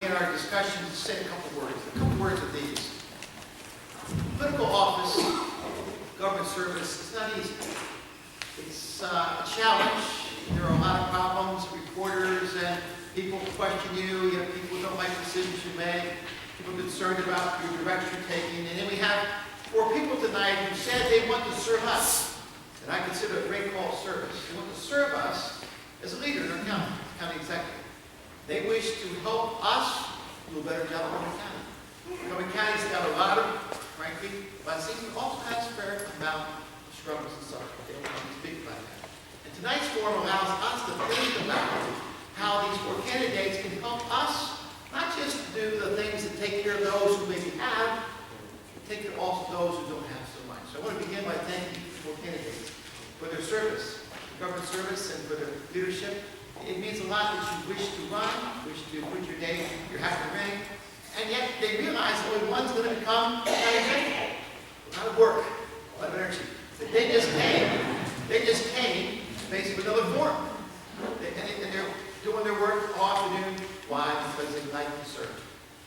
In our discussion, to say a couple words of these. Political office, government service, it's not easy. It's a challenge. There are a lot of problems, reporters and people question you. You have people who don't like decisions you make, people concerned about your direction you're taking. And then we have 4 people tonight who said they want to serve us. And I consider it a great call of service. They want to serve us as a leader in our county executive. They wish to help us do a better job in Montgomery County. Montgomery County's got a lot of, frankly, blessings, but also has a fair amount of struggles and suffering. They don't want to speak about that. And tonight's forum allows us to think about how these 4 candidates can help us not just do the things that take care of those who maybe have, but take care of also those who don't have so much. So I want to begin by thanking the 4 candidates for their service, government service, and for their leadership. It means a lot that you wish to run, wish to put your name, your hat in the ring, and yet they realize only one's going to become county executive. A lot of work, a lot of energy. But they just came faced with another forum. And they're doing their work all afternoon. Why? Because they like to serve.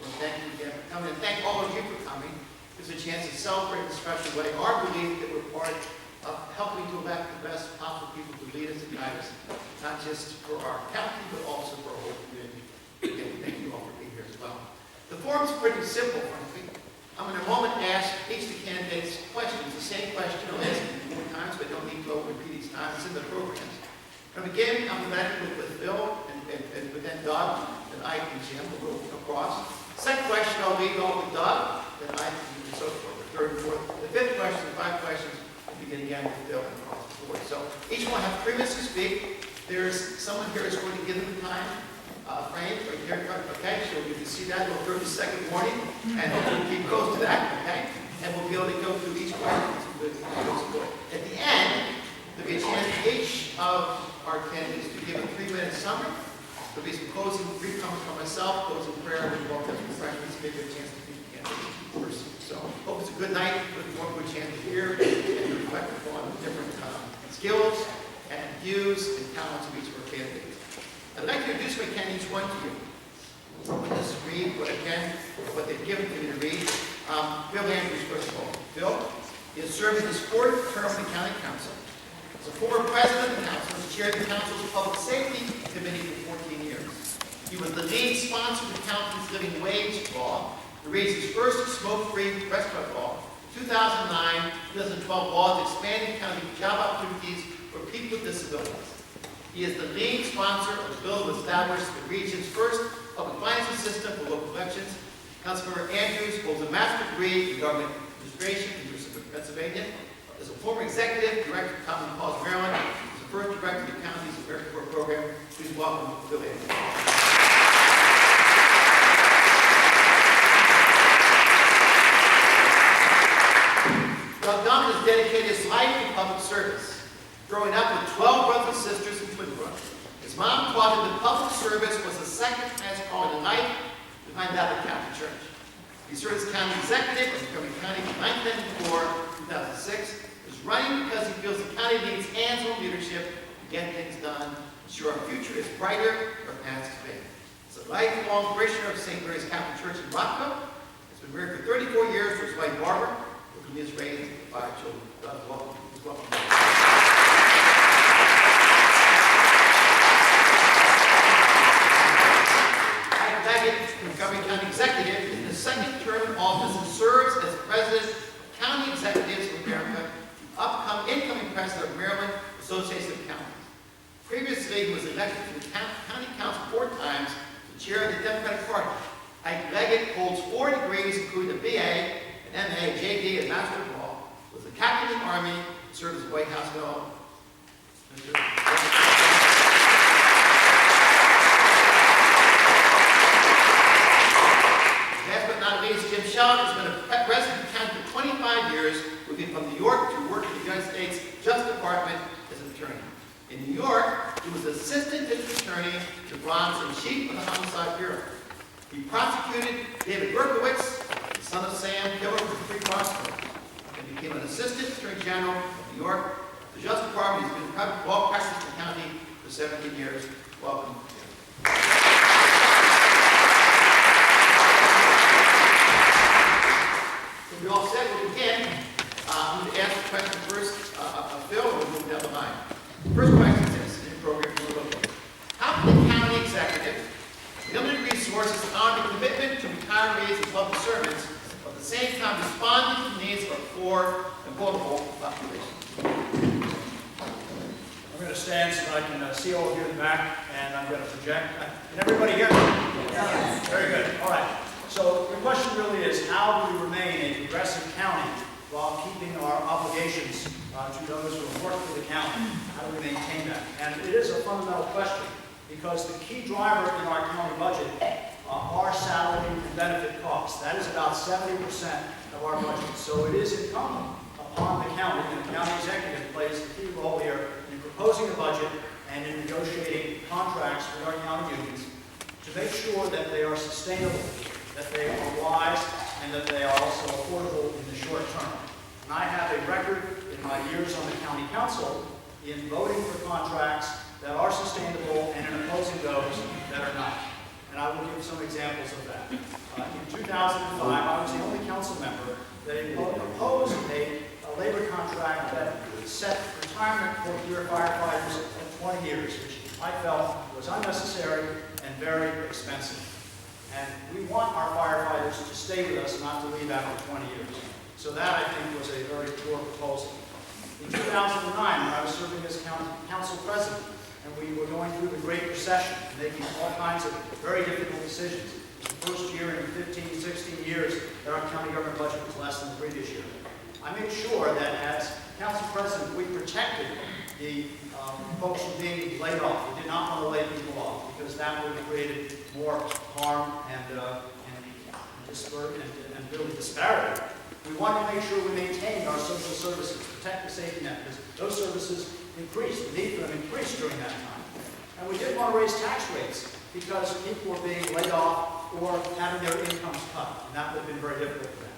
So thank you again for coming, and thank all of you for coming. It's a chance to celebrate in a special way our belief that we're part of helping to elect the best possible people to lead us and guide us, not just for our county, but also for our whole community. Again, thank you all for being here as well. The forum's pretty simple, frankly. I'm in a moment ask each of the candidates questions. The same question I'll ask you 4 times, but don't need to repeat each time. It's in the programs. And again, I'm going with Bill and then Doug, then Ike and Jim. We'll go across. Second question I'll leave off with Doug, then Ike and so forth. The third and fourth. The 5th question, 5 questions. Begin again with Bill and across the board. So each one have 3 minutes to speak. There's someone here who's going to give them the time frame right here. Okay, so you can see that. We'll 30 second warning, and hopefully keep close to that. Okay, and we'll be able to go through each question. At the end, there'll be a chance for each of our candidates to give a 3-minute summary. There'll be some closing brief comments from myself, closing prayer, and we'll have some refreshments to give you a chance to speak again first. So hope it's a good night. Looking forward to a chance to hear and reflect upon the different skills and views and talents of each of our candidates. I'd like to introduce my candidates one to you. I'm going to just read what I can, what they've given to me to read. Bill Andrews, first of all. Bill is serving his 4th term in the County Council. As a former president of the council, he chaired the council's Public Safety Committee for 14 years. He was the lead sponsor of the county's living wage law, the region's first smoke-free restaurant law, 2009, 2012 laws expanding county job opportunities for people with disabilities. He is the lead sponsor of the bill to establish the region's first public finance system for local elections. Councilmember Andrews holds a master's degree in government administration from the University of Pennsylvania. As a former executive director of Common Cause Maryland, he's the first director of the county's American Corps program. Please welcome Bill Andrews. Doug Dunn has dedicated his life to public service, growing up with 12 brothers and sisters in Twin Brook. His mom taught him that public service was the second highest calling in life behind that of the Catholic Church. He served as county executive of Montgomery County from 1994 to 2006. He's running because he feels the county needs hands-on leadership to get things done, ensure our future is brighter, our past is big. He's a lifelong parishioner of St. Mary's Catholic Church in Rockville. He's been married for 34 years to his wife Barbara, who has raised 5 children. God, welcome. Please welcome. Ike Leggett, Montgomery County Executive, in his 2nd term in office and serves as President of County Executives of America, the incoming President of Maryland Association of Counties. Previously, he was elected to the County Council 4 times to chair the Democratic Party. Ike Leggett holds 4 degrees, including a BA, an MA, JD, and Master of Law, was a captain in the Army, served as a White House fellow. Last but not least, Jim Sheldon has been a resident of the county for 25 years, moving from New York to work in the United States Justice Department as an attorney. In New York, he was assistant district attorney to Bronx and chief of the Homicide Bureau. He prosecuted David Berkowitz, the son of Sam, killer of the 3 Crossroads, and became an assistant attorney general of New York. The Justice Department has been law practice in the county for 17 years. Welcome. Resources on the commitment to retirees and public servants, but at the same time responding to the needs of a poor and vulnerable population. I'm going to stand so I can see all of you in the back, and I'm going to project. Can everybody hear me? Yes. Very good. All right. So the question really is, how do we remain a progressive county while keeping our obligations to those who have worked for the county? How do we maintain that? And it is a fundamental question, because the key driver in our county budget are salary and benefit costs. That is about 70% of our budget. So it is incumbent upon the county, and the county executive plays the key role here in proposing a budget and in negotiating contracts with our county unions to make sure that they are sustainable, that they are wise, and that they are also affordable in the short term. And I have a record in my years on the county council in voting for contracts that are sustainable and in opposing those that are not. And I will give some examples of that. In 2005, I was the only council member that opposed a labor contract that set retirement for firefighters at 20 years, which I felt was unnecessary and very expensive. And we want our firefighters to stay with us, not to leave after 20 years. So that, I think, was a very poor proposal. In 2009, when I was serving as council president, and we were going through the Great Recession, making all kinds of very difficult decisions. It was the first year in 15, 16 years that our county government budget was less than the previous year. I made sure that as council president, we protected the folks from being laid off. We did not want to lay people off, because that would have created more harm and build disparity. We wanted to make sure we maintained our social services, protect the safety net, because those services increased, the need for them increased during that time. And we didn't want to raise tax rates because people were being laid off or having their incomes cut, and that would have been very difficult for them.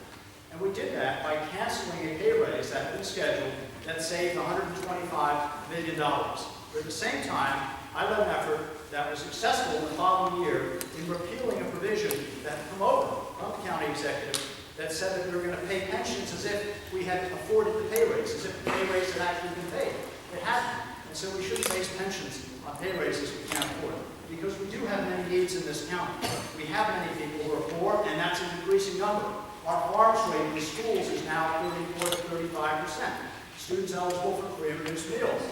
And we did that by canceling a pay raise that had been scheduled that saved $125 million. But at the same time, I led an effort that was successful in the following year in repealing a provision that had come over from the county executive that said that we were going to pay pensions as if we had afforded the pay raise, as if the pay raise had actually been paid. It hadn't. And so we shouldn't base pensions on pay raises we can't afford, because we do have many needs in this county. We have many people who are poor, and that's an increasing number. Our farms rate in schools is now 34 to 35%. Students eligible for free and reduced meals.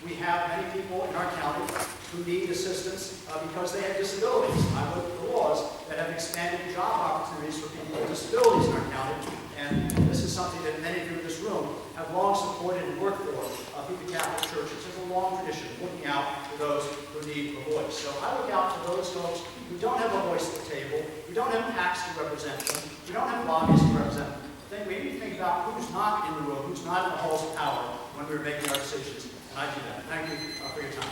We have many people in our county who need assistance because they have disabilities. I look at the laws that have expanded job opportunities for people with disabilities in our county, and this is something that many of you in this room have long supported and worked for through the Catholic Church. It's a long tradition of looking out for those who need a voice. So I look out for those folks who don't have a voice at the table, who don't have PACs to represent them, who don't have lobbyists to represent them. Then we need to think about who's not in the room, who's not in the halls of power when we're making our decisions. And I do that. Thank you for your time.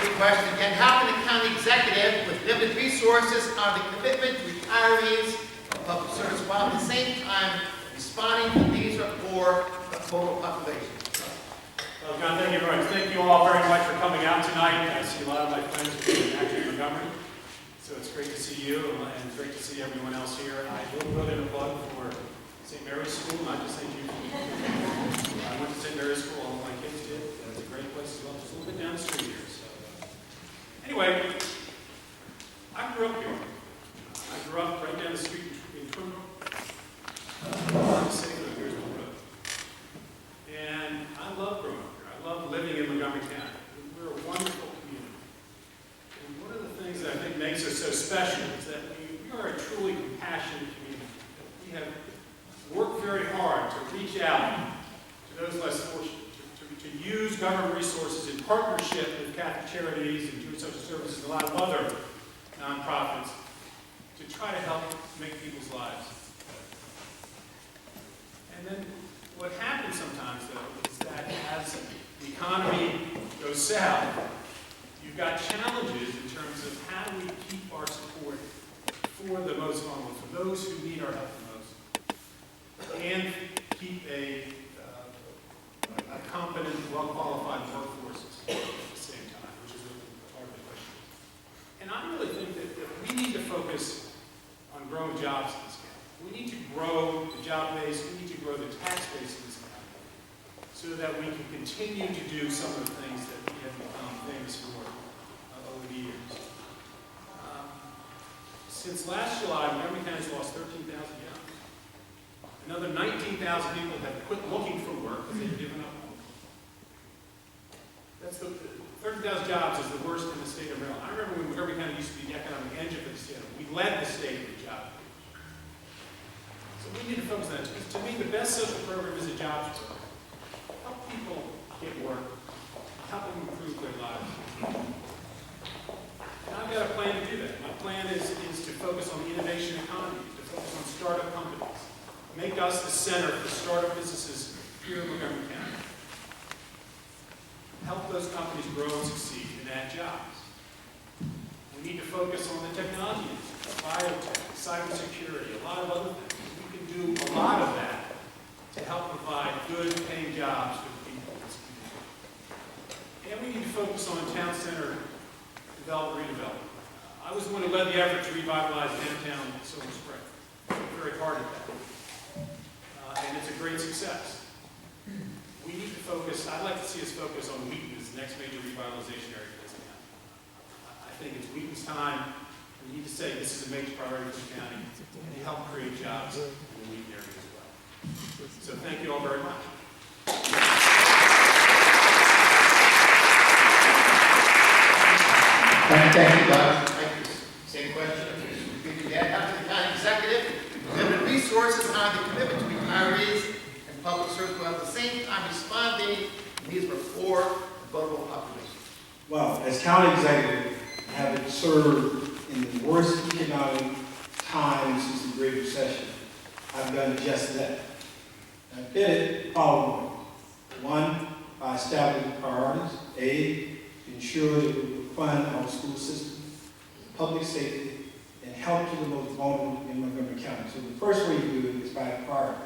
Good question again. How can the county executive, with limited resources, honor the commitment to retirees of public service while at the same time responding to the needs of poor and vulnerable population? Well, John, thank you very much. Thank you all very much for coming out tonight. I see a lot of my friends actually in Montgomery. So it's great to see you, and it's great to see everyone else here. I will go in a plug for St. Mary's School, not just St. Jude. I went to St. Mary's School, all my kids did. It's a great place to go, just a little bit down the street here. So, anyway, I grew up here. I grew up right down the street in Twin Brook. Here's my road. And I love growing up here. I love living in Montgomery County. We're a wonderful community. And one of the things that I think makes us so special is that we are a truly compassionate community. We have worked very hard to reach out to those less fortunate, to use government resources in partnership with Catholic Charities and Jewish Social Services and a lot of other nonprofits to try to help make people's lives better. And then what happens sometimes, though, is that as the economy goes south, you've got challenges in terms of how do we keep our support for the most vulnerable, for those who need our help the most, and keep a competent, well-qualified workforce at the same time, which is really part of the question. And I really think that we need to focus on growing jobs in this county. We need to grow the job base, we need to grow the tax base in this county so that we can continue to do some of the things Since last July, Montgomery County's lost 13,000 jobs. Another 19,000 people have quit looking for work because they've given up hope. That's 30,000 jobs is the worst in the state of Maryland. I remember when Montgomery County used to be the economic engine for the state. We led the state with job creation. So we need to focus on that. Because to me, the best social program is a jobs program. Help people get work. Help them improve their lives. And I've got a plan to do that. My plan is to focus on the innovation economy, to focus on startup companies, make us the center for startup businesses here in Montgomery County. Help those companies grow and succeed and add jobs. We need to focus on the technology industry, biotech, cybersecurity, a lot of other things. We can do a lot of that to help provide good paying jobs for the people in this community. And we need to focus on town center development, redevelopment. I was the one who led the effort to revitalize downtown Silver Spring. Worked very hard at that. And it's a great success. We need to focus, I'd like to see us focus on Wheaton as the next major revitalization area for this county. I think it's Wheaton's time. We need to say this is a major priority for the county and help create jobs in the Wheaton area as well. So thank you all very much. Thank you, Doug. Thank you. Same question. Repeat again. After the county executive, limited resources on the commitment to retirees and public service, while at the same time responding to needs for poor and vulnerable populations. Well, as county executive, having served in the worst economic time since the Great Recession, I've done just that. I did it following. One, by establishing priorities. A, to ensure that we would fund our school system, public safety, and help to the most vulnerable in Montgomery County. So the first way you do it is by priority.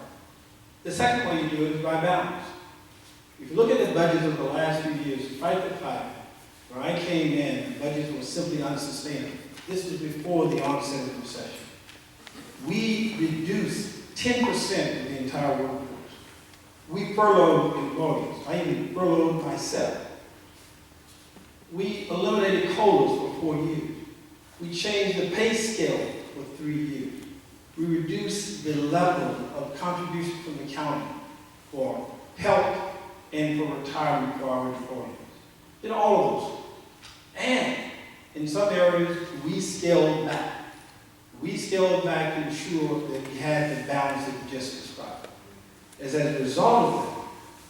The second way you do it is by balance. If you look at the budgets of the last few years, fight the fight. When I came in, the budgets were simply unsustainable. This was before the onset of the recession. We reduced 10% of the entire workforce. We furloughed employees. I even furloughed myself. We eliminated COLAs for 4 years. We changed the pay scale for 3 years. We reduced the level of contribution from the county for health and for retirement for our employees. Did all of those. And in some areas, we scaled back. We scaled back to ensure that we had the balance that we just described. As a result of that,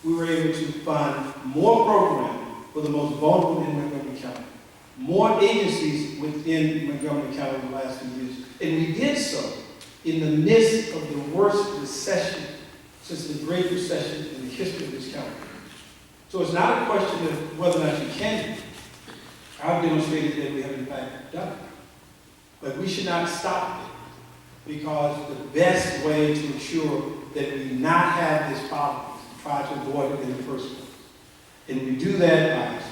we were able to fund more programs for the most vulnerable in Montgomery County, more agencies within Montgomery County over the last few years. And we did so in the midst of the worst recession since the Great Recession in the history of this county. So it's not a question of whether or not you can. I've demonstrated that we have in fact done it. But we should not stop it, because the best way to ensure that we not have this problem is to try to avoid it in the first place. And we do that by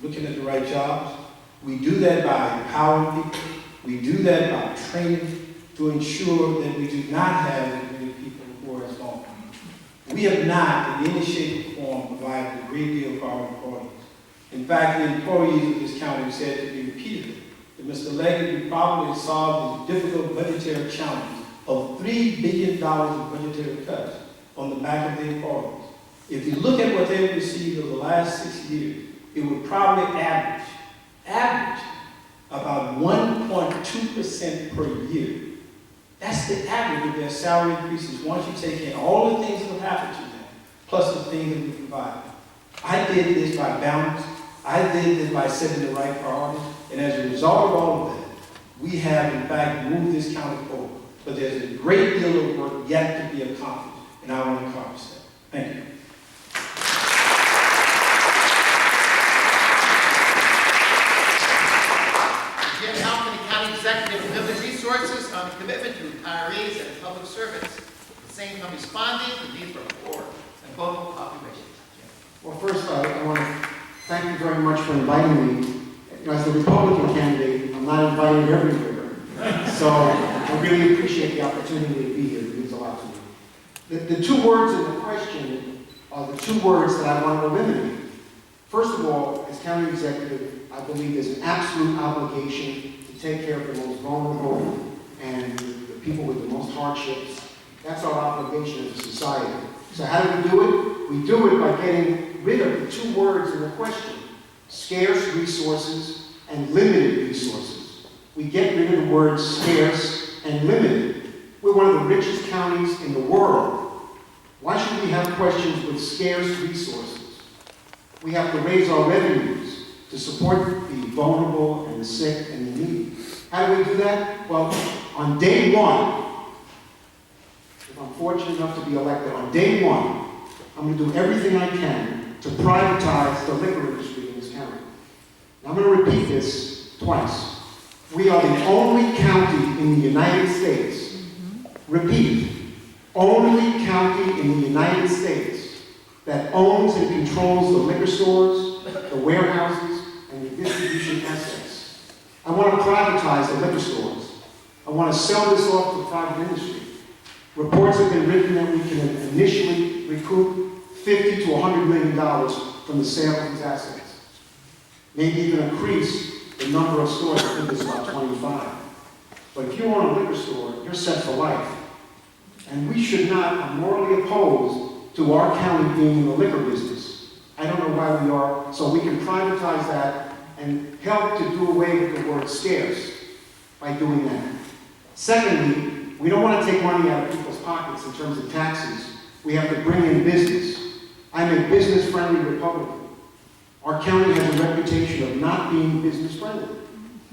looking at the right jobs. We do that by empowering people. We do that by training to ensure that we do not have as many people who are as vulnerable. We have not, in any shape or form, provided a great deal for our employees. In fact, the employees of this county said to me repeatedly that Mr. Leggett, we probably solved the difficult budgetary challenge of $3 billion of budgetary cuts on the back of the employees. If you look at what they've received over the last 6 years, it would probably average about 1.2% per year. That's the average of their salary increases once you take in all the things that have happened to them, plus the things that we provide. I did this by balance. I did this by setting the right priorities. And as a result of all of that, we have, in fact, moved this county forward. But there's a great deal of work yet to be accomplished, and I want to accomplish that. Thank you. Again, how can the county executive build resources on the commitment to retirees and public servants, at the same time responding to the needs for poor and vulnerable populations? Well, first, I want to thank you very much for inviting me. As the Republican candidate, I'm not invited everywhere. So I really appreciate the opportunity to be here. It means a lot to me. The two words in the question are the two words that I want to eliminate. First of all, as county executive, I believe there's an absolute obligation to take care of the most vulnerable and the people with the most hardships. That's our obligation as a society. So how do we do it? We do it by getting rid of the two words in the question: scarce resources and limited resources. We get rid of the words scarce and limited. We're one of the richest counties in the world. Why should we have questions with scarce resources? We have to raise our revenues to support the vulnerable and the sick and the needy. How do we do that? Well, on day one, if I'm fortunate enough to be elected, on day one, I'm going to do everything I can to privatize the liquor industry in this county. Now, I'm going to repeat this twice. We are the only county in the United States, repeat, only county in the United States that owns and controls the liquor stores, the warehouses, and the distribution assets. I want to privatize the liquor stores. I want to sell this off to the private industry. Reports have been written that we can initially recoup $50 to $100 million from the sale of these assets. Maybe even increase the number of stores. I think it's about 25. But if you own a liquor store, you're set for life. And we should not, I'm morally opposed to our county being in the liquor business. I don't know why we are, so we can privatize that and help to do away with the word scarce by doing that. Secondly, we don't want to take money out of people's pockets in terms of taxes. We have to bring in business. I'm a business-friendly Republican. Our county has a reputation of not being business-friendly.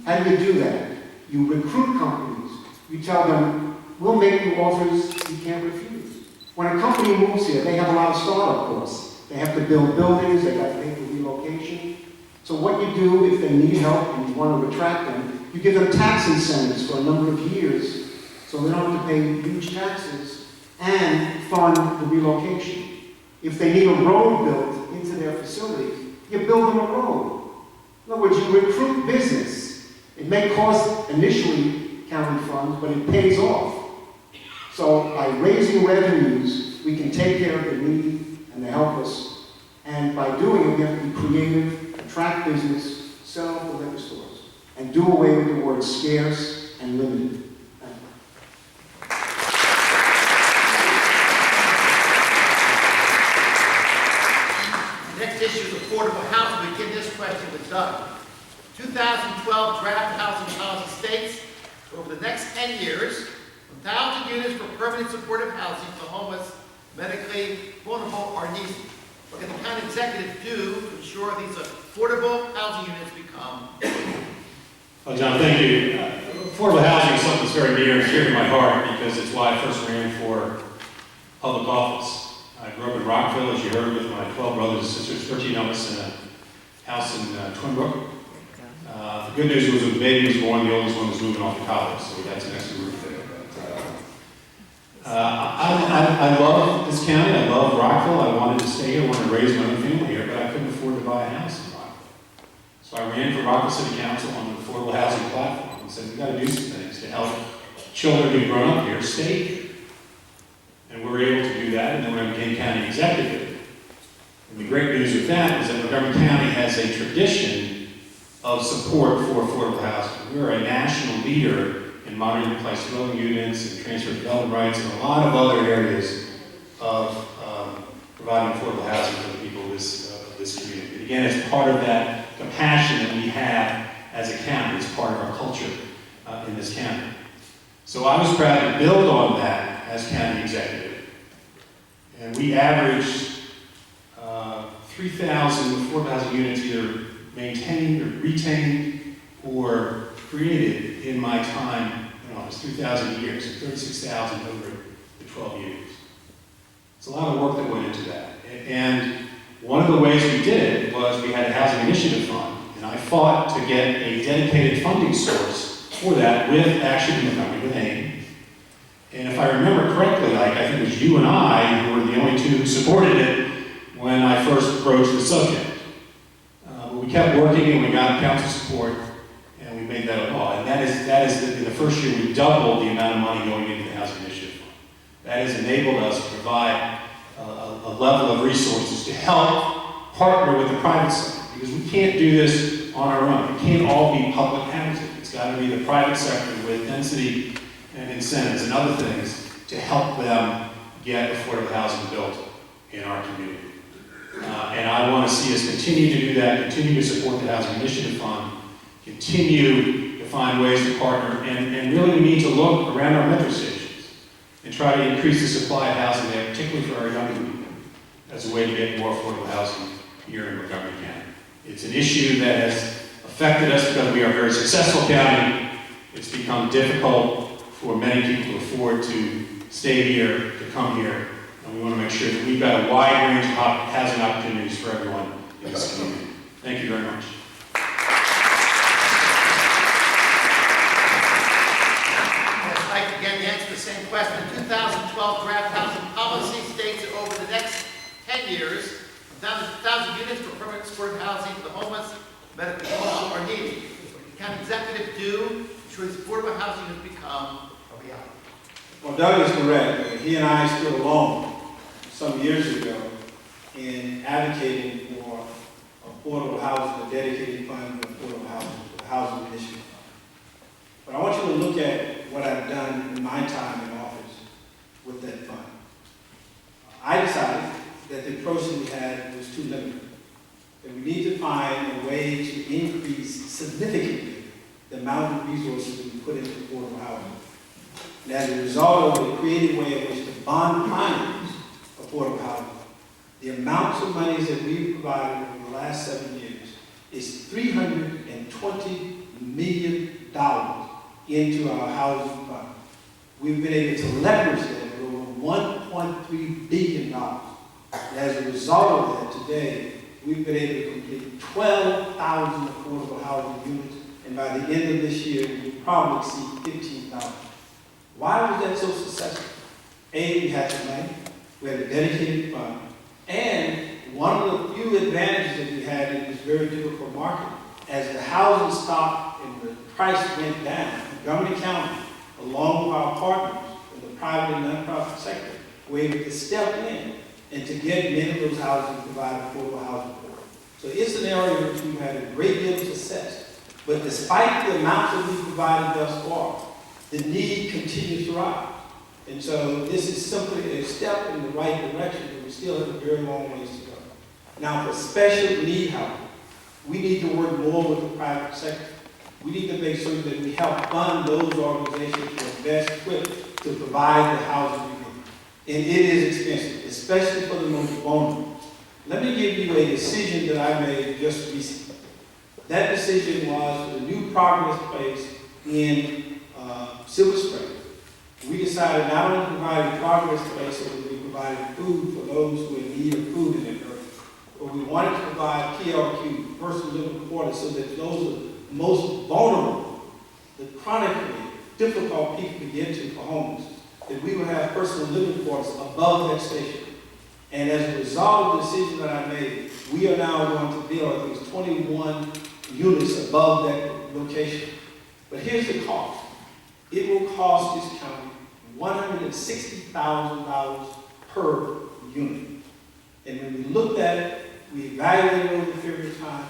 How do you do that? You recruit companies. You tell them, we'll make you offers you can't refuse. When a company moves here, they have a lot of startup costs. They have to build buildings, they got to pay for relocation. So what you do if they need help and you want to attract them, you give them tax incentives for a number of years so they don't have to pay huge taxes and fund the relocation. If they need a road built into their facility, you build them a road. In other words, you recruit business. It may cost initially county funds, but it pays off. So by raising revenues, we can take care of the needy and the helpless. And by doing it, we have to be creative, attract business, sell off the liquor stores, and do away with the words scarce and limited. Thank you. Next issue is affordable housing. We begin this question with Doug. 2012 draft housing policy states over the next 10 years, 1,000 units for permanent supportive housing for homeless, medically vulnerable, or needy. What can the county executive do to ensure these affordable housing units become? Well, John, thank you. Affordable housing is something that's very near and dear to my heart because it's why I first ran for public office. I grew up in Rockville, as you heard, with my 12 brothers and sisters, 13 of us, in a house in Twin Brook. The good news was when the baby was born, the oldest one was moving off to college, so we had some extra roof there. I love this county. I love Rockville. I wanted to stay here. I wanted to raise my own family here, but I couldn't afford to buy a house in Rockville. So I ran for Rockville City Council on the affordable housing platform and said, we've got to do some things to help children who've grown up here stay here. And we were able to do that, and then when I became county executive. And the great news with that is that Montgomery County has a tradition of support for affordable housing. We're a national leader in modern place dwelling units and transfer development rights and a lot of other areas of providing affordable housing for the people of this community. And again, it's part of that compassion that we have as a county. It's part of our culture in this county. So I was proud to build on that as county executive. And we averaged 3,000 affordable housing units either maintained or retained or created in my time in office, 3,000 years, and 36,000 over the 12 years. It's a lot of work that went into that. And one of the ways we did it was we had a housing initiative fund, and I fought to get a dedicated funding source for that with Action Montgomery, with AIM. And if I remember correctly, I think it was you and I who were the only two who supported it when I first approached the subject. But we kept working and we got council support and we made that a law. And that is in the first year we doubled the amount of money going into the Housing Initiative Fund. That has enabled us to provide a level of resources to help partner with the private sector. Because we can't do this on our own. It can't all be public housing. It's got to be the private sector with density and incentives and other things to help them get affordable housing built in our community. And I want to see us continue to do that, continue to support the Housing Initiative Fund, continue to find ways to partner, and really we need to look around our metro stations and try to increase the supply of housing there, particularly for our younger people, as a way to get more affordable housing here in Montgomery County. It's an issue that has affected us because we are a very successful county. It's become difficult for many people to afford to stay here, to come here, and we want to make sure that we've got a wide range of housing opportunities for everyone in this community. Thank you very much. I'd like again to answer the same question. The 2012 draft housing policy states that over the next 10 years, 1,000 units for permanent supportive housing for the homeless, medical people are needed. What can the county executive do to ensure these affordable housing units become a reality? Well, Doug is correct. He and I stood alone some years ago in advocating for affordable housing, a dedicated fund for affordable housing, the Housing Initiative Fund. But I want you to look at what I've done in my time in office with that fund. I decided that the approach that we had was too limited, that we need to find a way to increase significantly the amount of resources that we put into affordable housing. And as a result of the creative way in which the bond finance affordable housing, the amounts of monies that we've provided over the last 7 years is $320 million into our housing fund. We've been able to leverage that at over $1.3 billion. And as a result of that, today, we've been able to complete 12,000 affordable housing units, and by the end of this year, we'll probably exceed 15,000. Why was that so successful? A, we had the money, we had a dedicated fund, and one of the few advantages that we had in this very difficult market, as the housing stock and the price went down, Montgomery County, along with our partners in the private and nonprofit sector, were able to step in and to get many of those houses and provide affordable housing for. So it's an area in which we've had a great deal of success. But despite the amounts that we've provided thus far, the need continues to rise. And so this is simply a step in the right direction, but we still have a very long ways to go. Now, for special need housing, we need to work more with the private sector. We need to make sure that we help fund those organizations that are best equipped to provide the housing we need. And it is expensive, especially for the most vulnerable. Let me give you a decision that I made just recently. That decision was for the new progress place in Silver Spring. We decided not only to provide a progress place so that we provided food for those who are in need of food in that area, but we wanted to provide PLQ, personal living quarters, so that those are most vulnerable, the chronically difficult people to get to for homeless, that we would have personal living quarters above that station. And as a result of the decision that I made, we are now going to build, I think it's 21 units above that location. But here's the cost. It will cost this county $160,000 per unit. And when we looked at it, we evaluated it over a period of time,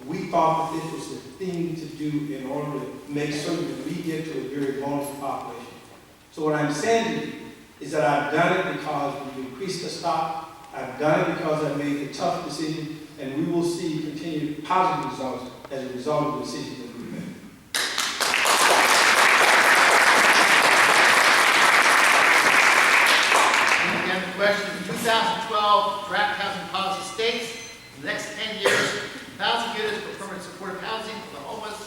we thought that this was the thing to do in order to make certain that we get to a very vulnerable population. So what I'm saying to you is that I've done it because we increased the stock, I've done it because I made a tough decision, and we will see continued positive results as a result of the decisions that we've made. Again, the question, the 2012 draft housing policy states, in the next 10 years, 1,000 units for permanent supportive housing for the homeless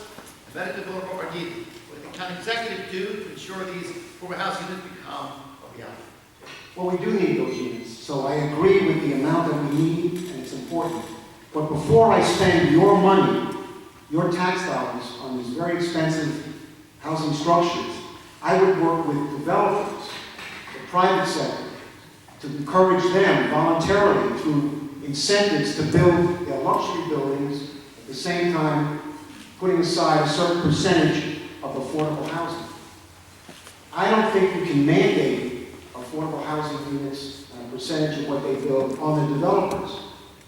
and medically vulnerable are needed. What can the county executive do to ensure these affordable housing units become a reality? Well, we do need those units, so I agree with the amount that we need, and it's important. But before I spend your money, your tax dollars, on these very expensive housing structures, I would work with developers, the private sector, to encourage them voluntarily through incentives to build their luxury buildings, at the same time putting aside a certain percentage of affordable housing. I don't think you can mandate affordable housing units and a percentage of what they build on the developers,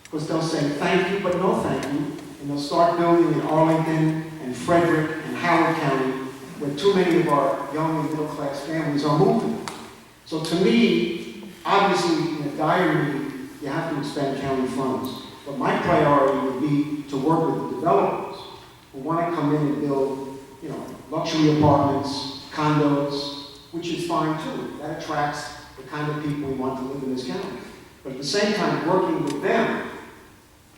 because they'll say thank you, but no thank you, and they'll start building in Arlington and Frederick and Howard County, where too many of our young and middle-class families are moving. So to me, obviously, in a dire need, you have to expend county funds. But my priority would be to work with the developers who want to come in and build, luxury apartments, condos, which is fine too. That attracts the kind of people we want to live in this county. But at the same time, working with them,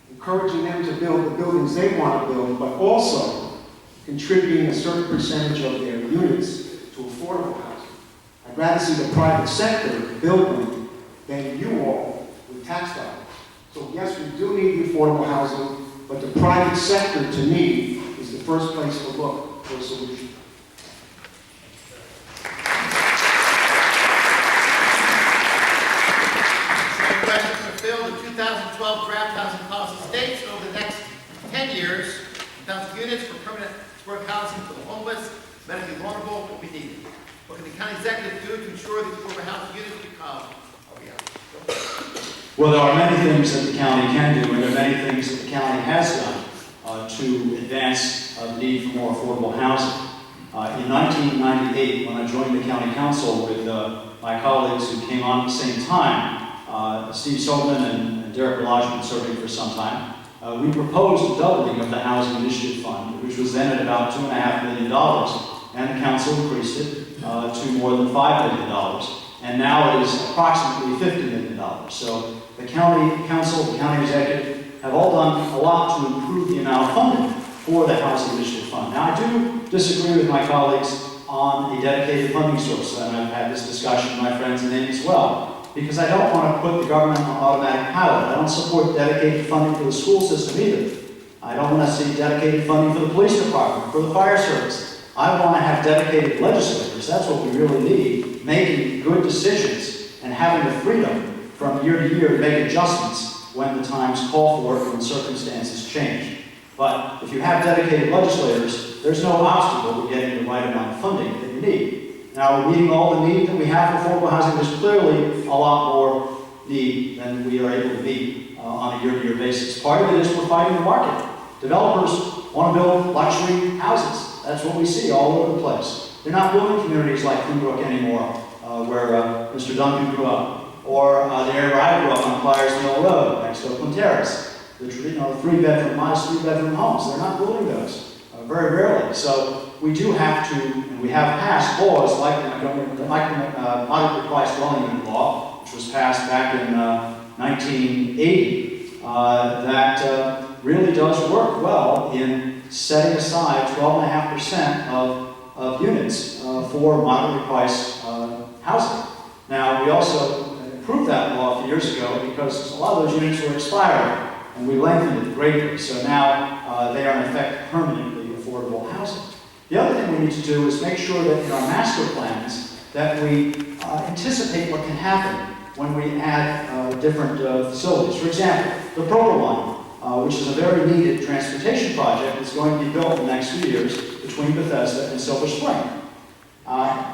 encouraging them to build the buildings they want to build, but also contributing a certain percentage of their units to affordable housing. I'd rather see the private sector build them than you all with tax dollars. So yes, we do need the affordable housing, but the private sector, to me, is the first place to look for a solution. Second question for Phil. The 2012 draft housing policy states that over the next 10 years, 1,000 units for permanent work housing for the homeless, medically vulnerable will be needed. What can the county executive do to ensure these affordable housing units become a reality? Well, there are many things that the county can do, and there are many things that the county has done to advance the need for more affordable housing. In 1998, when I joined the county council with my colleagues who came on at the same time, Steve Sobelman and Derek Belage had been serving for some time, we proposed a doubling of the Housing Initiative Fund, which was then at about $2.5 million, and the council increased it to more than $5 million. And now it is approximately $50 million. So the county council, the county executive have all done a lot to improve the amount of funding for the Housing Initiative Fund. Now, I do disagree with my colleagues on a dedicated funding source, and I've had this discussion with my friends in Maine as well, because I don't want to put the government on automatic pilot. I don't support dedicated funding for the school system either. I don't want to see dedicated funding for the police department, for the fire service. I want to have dedicated legislators. That's what we really need, making good decisions and having the freedom from year to year to make adjustments when the times call for it, when circumstances change. But if you have dedicated legislators, there's no obstacle to getting the right amount of funding that you need. Now, we're meeting all the need that we have for affordable housing. There's clearly a lot more need than we are able to meet on a year-to-year basis. Part of it is we're fighting the market. Developers want to build luxury houses. That's what we see all over the place. They're not building communities like Pembroke anymore, where Mr. Duncan grew up, or the area where I grew up on Flyers Mill Road, next to Oakland Terrace. The three-bedroom, modest three-bedroom homes. They're not building those, very rarely. So we do have to, and we have passed laws like the moderately priced dwelling unit law, which was passed back in 1980, that really does work well in setting aside 12.5% of units for moderately priced housing. Now, we also improved that law a few years ago because a lot of those units were expiring, and we lengthened it greatly. So now they are in effect permanently affordable housing. The other thing we need to do is make sure that in our master plans that we anticipate what can happen when we add different facilities. For example, the Proto Line, which is a very needed transportation project, is going to be built in the next few years between Bethesda and Silver Spring.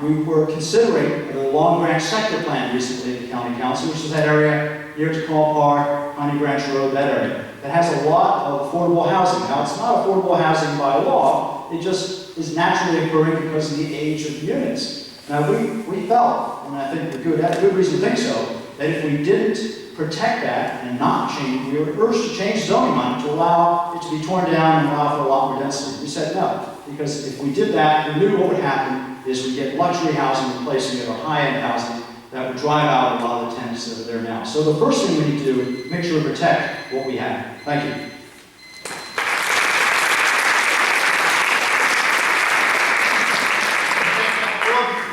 We were considering the Long Branch sector plan recently at the County Council, which is that area near Tacoma Park, Honey Branch Road, that area. That has a lot of affordable housing. Now, it's not affordable housing by law, it just is naturally occurring because of the age of the units. Now, we felt, and I think we had good reason to think so, that if we didn't protect that and not change, we were urged to change zoning on it to allow it to be torn down and allow for a lot more density. We said no, because if we did that, we knew what would happen is we get luxury housing replacing it with high-end housing that would drive out a lot of the tenants that are there now. So the first thing we need to do is make sure we protect what we have. Thank you.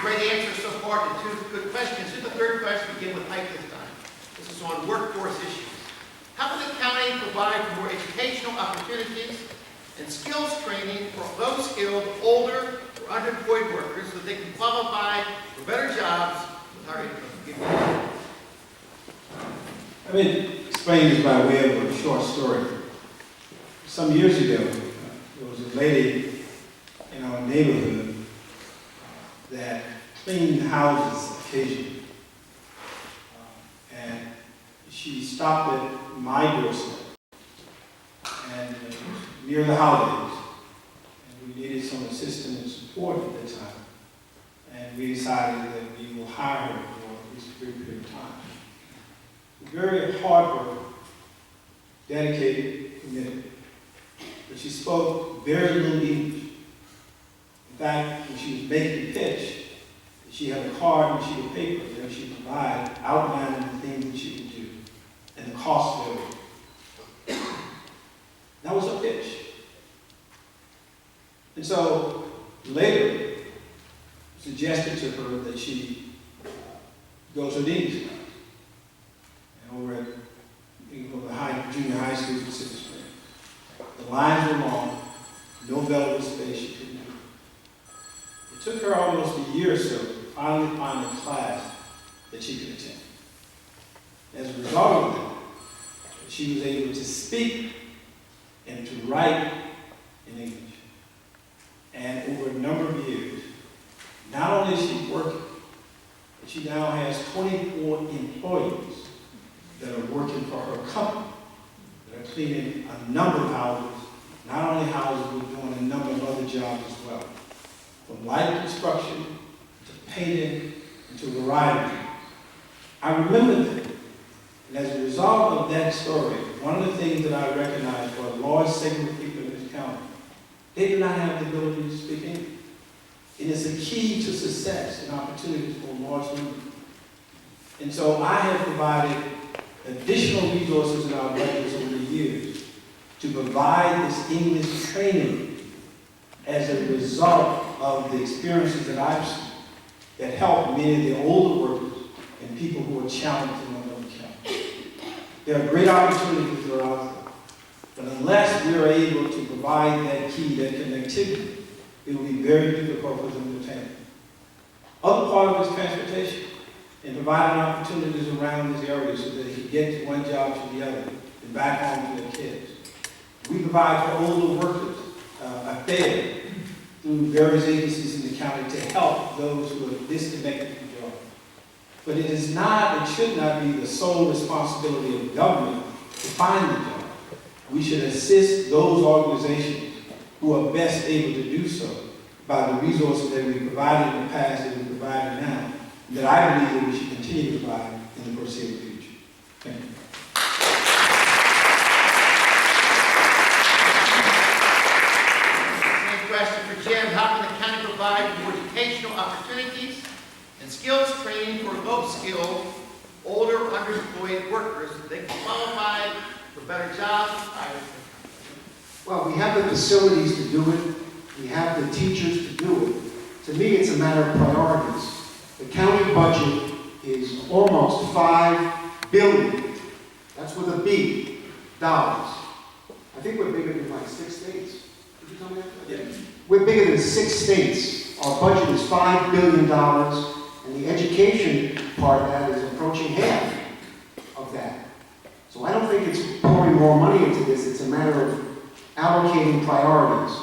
Great answers so far to two good questions. Here's the third question. Begin with Mike this time. This is on workforce issues. How can the county provide for more educational opportunities and skills training for low-skilled, older, or underemployed workers so they can qualify for better jobs with higher income? Let me explain this by way of a short story. Some years ago, there was a lady in our neighborhood that cleaned houses occasionally. And she stopped at my doorstep and near the holidays. And we needed some assistance and support at the time. And we decided that we will hire her for at least a period of time. Very hard worker, dedicated, committed. But she spoke very little English. In fact, when she was making the pitch, she had a card and a sheet of paper that she provided outlining the things that she would do and the cost of it. That was her pitch. And so later, suggested to her that she go to the English class. And over at junior high school in Silver Spring. The lines were long, no available space, she couldn't do it. It took her almost a year or so to finally find a class that she could attend. As a result of that, she was able to speak and to write in English. And over a number of years, not only is she working, but she now has 24 employees that are working for her company, that are cleaning a number of houses, not only houses, but doing a number of other jobs as well. From light construction to painting and to a variety of things. I remember that. And as a result of that story, one of the things that I recognize for a large segment of people in this county, they do not have the ability to speak English. And it's a key to success and opportunities for a large number. And so I have provided additional resources in our budgets over the years to provide this English training as a result of the experiences that I've seen that help many of the older workers and people who are challenged in Montgomery County. There are great opportunities that are out there, but unless we are able to provide that key, that connectivity, it will be very difficult for them to attain. Other part of it is transportation and providing opportunities around this area so that they can get to one job to the other and back home to their kids. We provide for older workers a fare through various agencies in the county to help those who are disconnected from jobs. But it is not, it should not be the sole responsibility of government to find the job. We should assist those organizations who are best able to do so by the resources that we provided in the past and we provide now, that I believe that we should continue to provide in the foreseeable future. Thank you. Same question for Jim. How can the county provide more educational opportunities and skills training for low-skilled, older, underemployed workers so they can qualify for better jobs? Well, we have the facilities to do it. We have the teachers to do it. To me, it's a matter of priorities. The county budget is almost $5 billion. That's with a B, dollars. I think we're bigger than like 6 states. Did you tell me that? Yeah. We're bigger than 6 states. Our budget is $5 billion, and the education part of that is approaching half of that. So I don't think it's pouring more money into this. It's a matter of allocating priorities.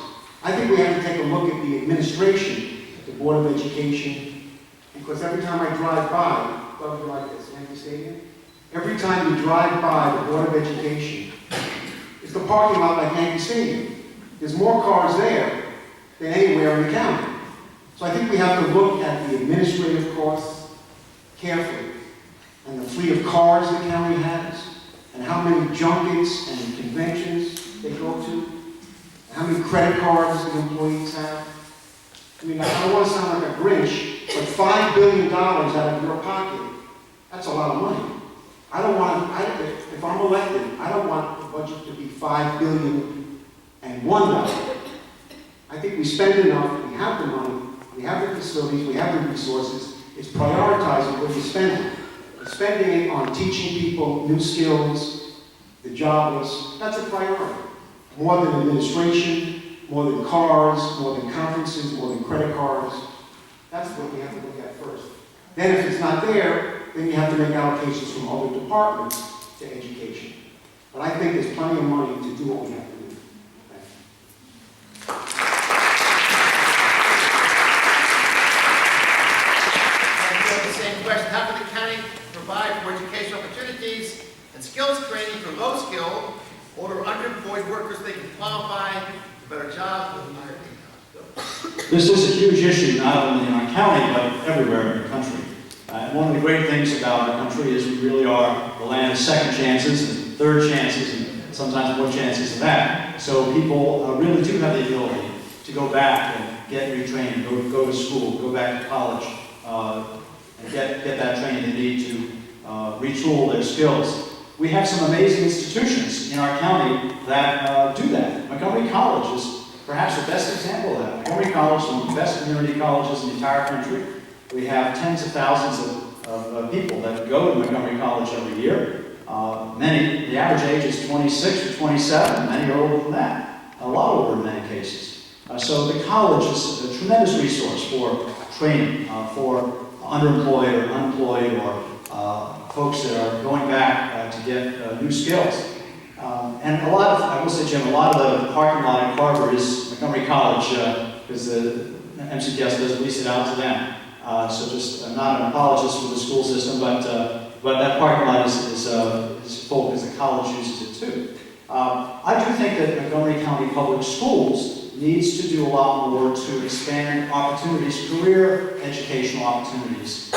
I think we have to take a look at the administration, the Board of Education, because every time I drive by, you like this, Yankee Stadium? Every time you drive by the Board of Education, it's the parking lot like Yankee Stadium. There's more cars there than anywhere in the county. So I think we have to look at the administrative costs carefully, and the fleet of cars the county has, and how many junkets and conventions they go to, how many credit cards the employees have. I mean, I don't want to sound like a Grinch, but $5 billion out of your pocket, that's a lot of money. I don't want, if I'm elected, I don't want the budget to be $5 billion and $1. I think we spend enough, we have the money, we have the facilities, we have the resources. It's prioritizing what we spend it. It's spending it on teaching people new skills, the jobless, that's a priority. More than administration, more than cars, more than conferences, more than credit cards. That's what we have to look at first. Then if it's not there, then you have to make allocations from other departments to education. But I think there's plenty of money to do what we have to do. Thank you. The same question. How can the county provide more educational opportunities and skills training for low-skilled, older, underemployed workers so they can qualify for better jobs with higher income? This is a huge issue, not only in our county, but everywhere in the country. One of the great things about our country is we really are the land of second chances and third chances and sometimes more chances than that. So people really do have the ability to go back and get retrained, go to school, go back to college, and get that training they need to retool their skills. We have some amazing institutions in our county that do that. Montgomery College is perhaps the best example of that. Montgomery College is one of the best community colleges in the entire country. We have tens of thousands of people that go to Montgomery College every year. Many, the average age is 26 or 27, many are older than that, a lot older in many cases. So the college is a tremendous resource for training, for underemployed or unemployed or folks that are going back to get new skills. And a lot of, I will say, Jim, a lot of the parking lot at Carver is Montgomery College, because the MCTS does lease it out to them. So just, I'm not an apologist for the school system, but that parking lot is full because the college uses it too. I do think that Montgomery County Public Schools needs to do a lot more to expand opportunities, career educational opportunities,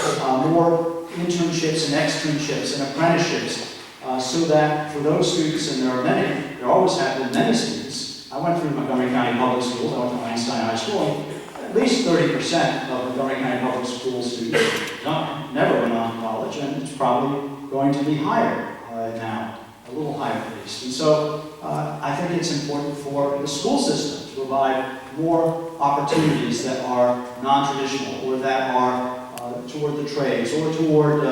more internships and externships and apprenticeships, so that for those students, and there are many, there always have been many students. I went through Montgomery County Public Schools, I went to Einstein High School. At least 30% of Montgomery County Public School students never went on to college, and it's probably going to be higher now, a little higher at least. And so I think it's important for the school system to provide more opportunities that are non-traditional or that are toward the trades or toward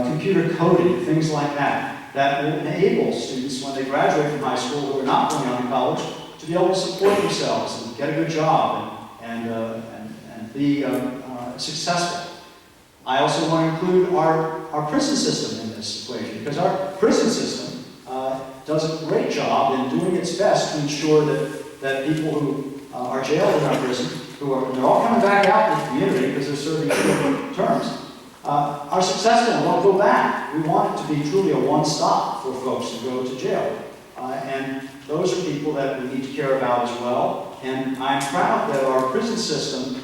computer coding, things like that, that will enable students when they graduate from high school who are not going on to college to be able to support themselves and get a good job and be successful. I also want to include our prison system in this equation, because our prison system does a great job in doing its best to ensure that people who are jailed in our prison, they're all coming back out in the community because they're serving short terms, are successful and want to go back. We want it to be truly a one-stop for folks who go to jail. And those are people that we need to care about as well. And I'm proud that our prison system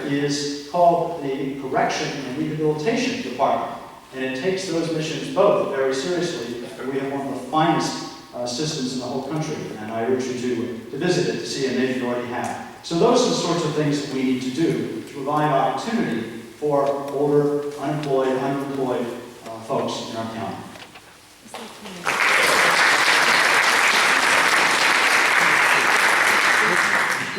is called the Correction and Rehabilitation Department. And it takes those missions both very seriously. We have one of the finest systems in the whole country. And I urge you to visit it to see, and maybe you already have. So those are the sorts of things that we need to do to provide opportunity for older, unemployed, underemployed folks in our county.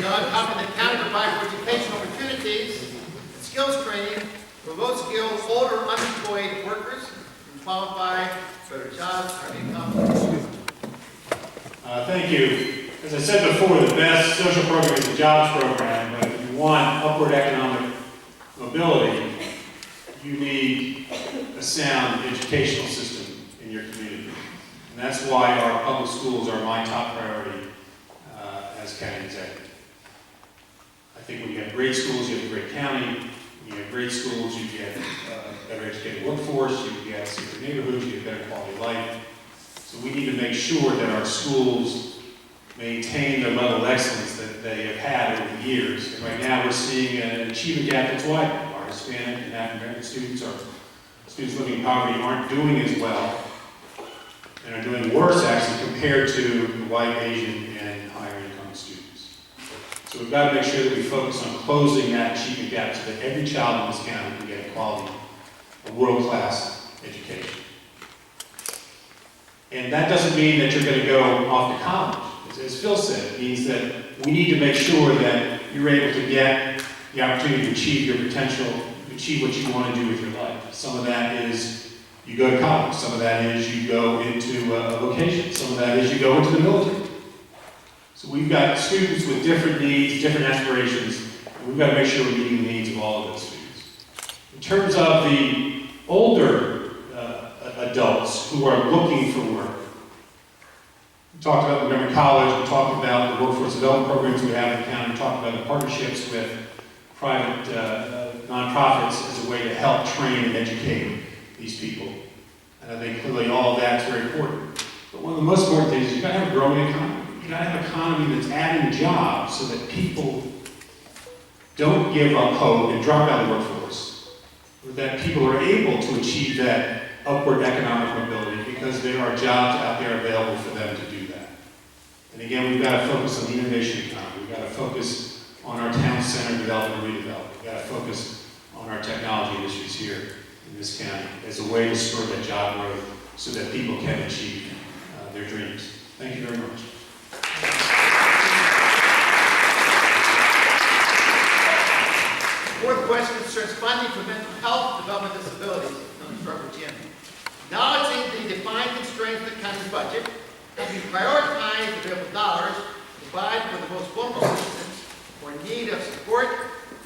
How can the county provide for educational opportunities, skills training, remote skills, older unemployed workers, and qualify for their jobs or income? Thank you. As I said before, the best social program is the jobs program, but if you want upward economic mobility, you need a sound educational system in your community. And that's why our public schools are my top priority as county executive. I think when you have great schools, you have a great county. When you have great schools, you get a better educated workforce, you get safer neighborhoods, you get better quality of life. So we need to make sure that our schools maintain the level of excellence that they have had over the years. And right now we're seeing an achievement gap that's widening. Our Hispanic and African American students, or students living in poverty, aren't doing as well and are doing worse actually compared to the white, Asian, and higher income students. So we've got to make sure that we focus on closing that achievement gap so that every child in this county can get a quality, a world-class education. And that doesn't mean that you're going to go off to college. As Phil said, it means that we need to make sure that you're able to get the opportunity to achieve your potential, achieve what you want to do with your life. Some of that is you go to college. Some of that is you go into a vocation. Some of that is you go into the military. So we've got students with different needs, different aspirations, and we've got to make sure we're meeting the needs of all of those students. In terms of the older adults who are looking for work, we talked about Montgomery College, we talked about the workforce development programs we have in the county, we talked about the partnerships with private nonprofits as a way to help train and educate these people. And I think clearly all of that's very important. But one of the most important things is you've got to have a growing economy. You've got to have an economy that's adding jobs so that people don't give up hope and drop out of the workforce, that people are able to achieve that upward economic mobility because there are jobs out there available for them to do that. And again, we've got to focus on the innovation economy. We've got to focus on our town center development and redevelopment. We've got to focus on our technology industries here in this county as a way to spur that job growth so that people can achieve their dreams. Thank you very much. Fourth question concerns funding for mental health development disabilities. I'm start with Jim. Acknowledging the defined constraints of the county's budget, have you prioritized available dollars to provide for the most vulnerable citizens who are in need of support in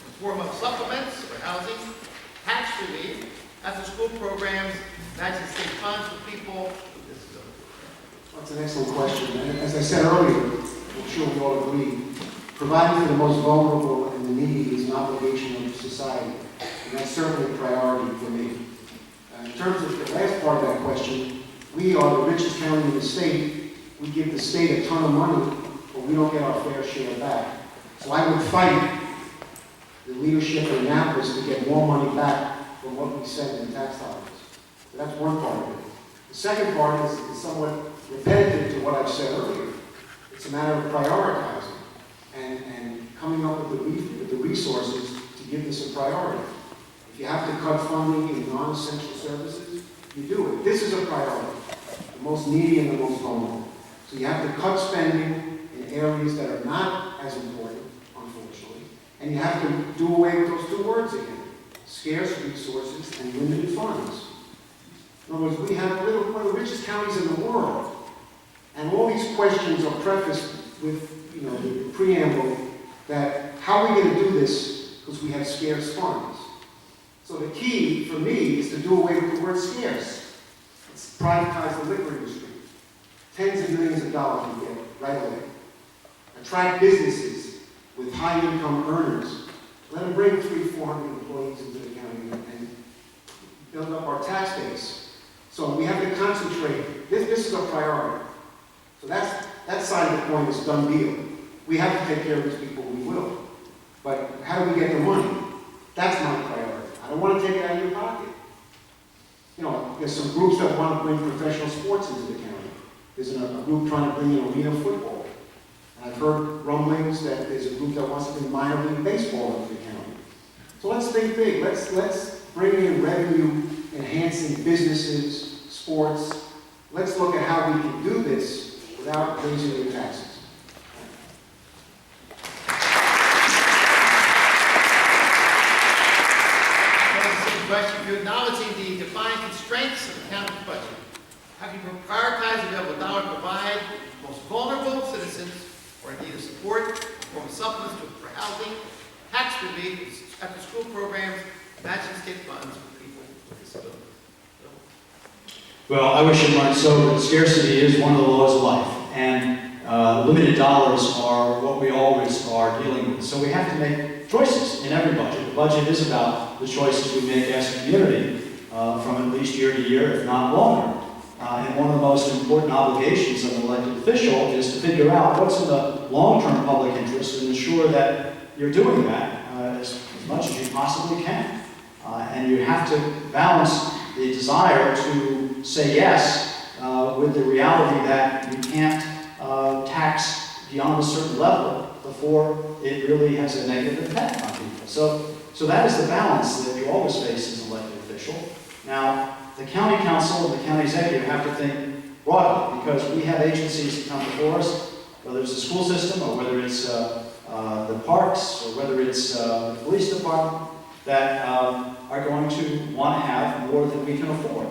the form of supplements for housing, tax relief, after-school programs, matching state funds for people with disabilities? That's an excellent question. And as I said earlier, I'm sure we all agree, providing for the most vulnerable and the needy is an obligation of society, and that's certainly a priority for me. In terms of the last part of that question, we are the richest county in the state. We give the state a ton of money, but we don't get our fair share back. So I would fight the leadership in Annapolis to get more money back from what we send in tax dollars. So that's one part of it. The second part is somewhat repetitive to what I've said earlier. It's a matter of prioritizing and coming up with the resources to give this a priority. If you have to cut funding in non-essential services, you do it. This is a priority, the most needy and the most vulnerable. So you have to cut spending in areas that are not as important, unfortunately, and you have to do away with those two words again, scarce resources and limited funds. In other words, we have one of the richest counties in the world, and all these questions are prefaced with the preamble that how are we going to do this because we have scarce funds. So the key for me is to do away with the word scarce. Let's privatize the liquor industry. Tens of millions of dollars we get right away. Attract businesses with high income earners. Let them bring 300-400 employees into the county and build up our tax base. So we have to concentrate. This is a priority. So that side of the coin is done deal. We have to take care of these people, we will. But how do we get the money? That's my priority. I don't want to take it out of your pocket. There's some groups that want to bring professional sports into the county. There's a group trying to bring in arena football. And I've heard rumblings that there's a group that wants to bring minor league baseball into the county. So let's think big. Let's bring in revenue enhancing businesses, sports. Let's look at how we can do this without raising the taxes. Question, you're acknowledging the defined constraints of the county's budget. Have you prioritized available dollars to provide the most vulnerable citizens or in need of support, form of supplements for housing, tax relief, after-school programs, matching state funds for people with disabilities? Well, I wish it weren't so, but scarcity is one of the laws of life, and limited dollars are what we always are dealing with. So we have to make choices in every budget. The budget is about the choices we make as a community from at least year to year, if not longer. And one of the most important obligations of an elected official is to figure out what's in the long-term public interest and ensure that you're doing that as much as you possibly can. And you have to balance the desire to say yes with the reality that you can't tax beyond a certain level before it really has a negative effect on people. So that is the balance that you always face as an elected official. Now, the county council and the county executive have to think broadly, because we have agencies that come before us, whether it's the school system or whether it's the parks or whether it's the police department, that are going to want to have more than we can afford.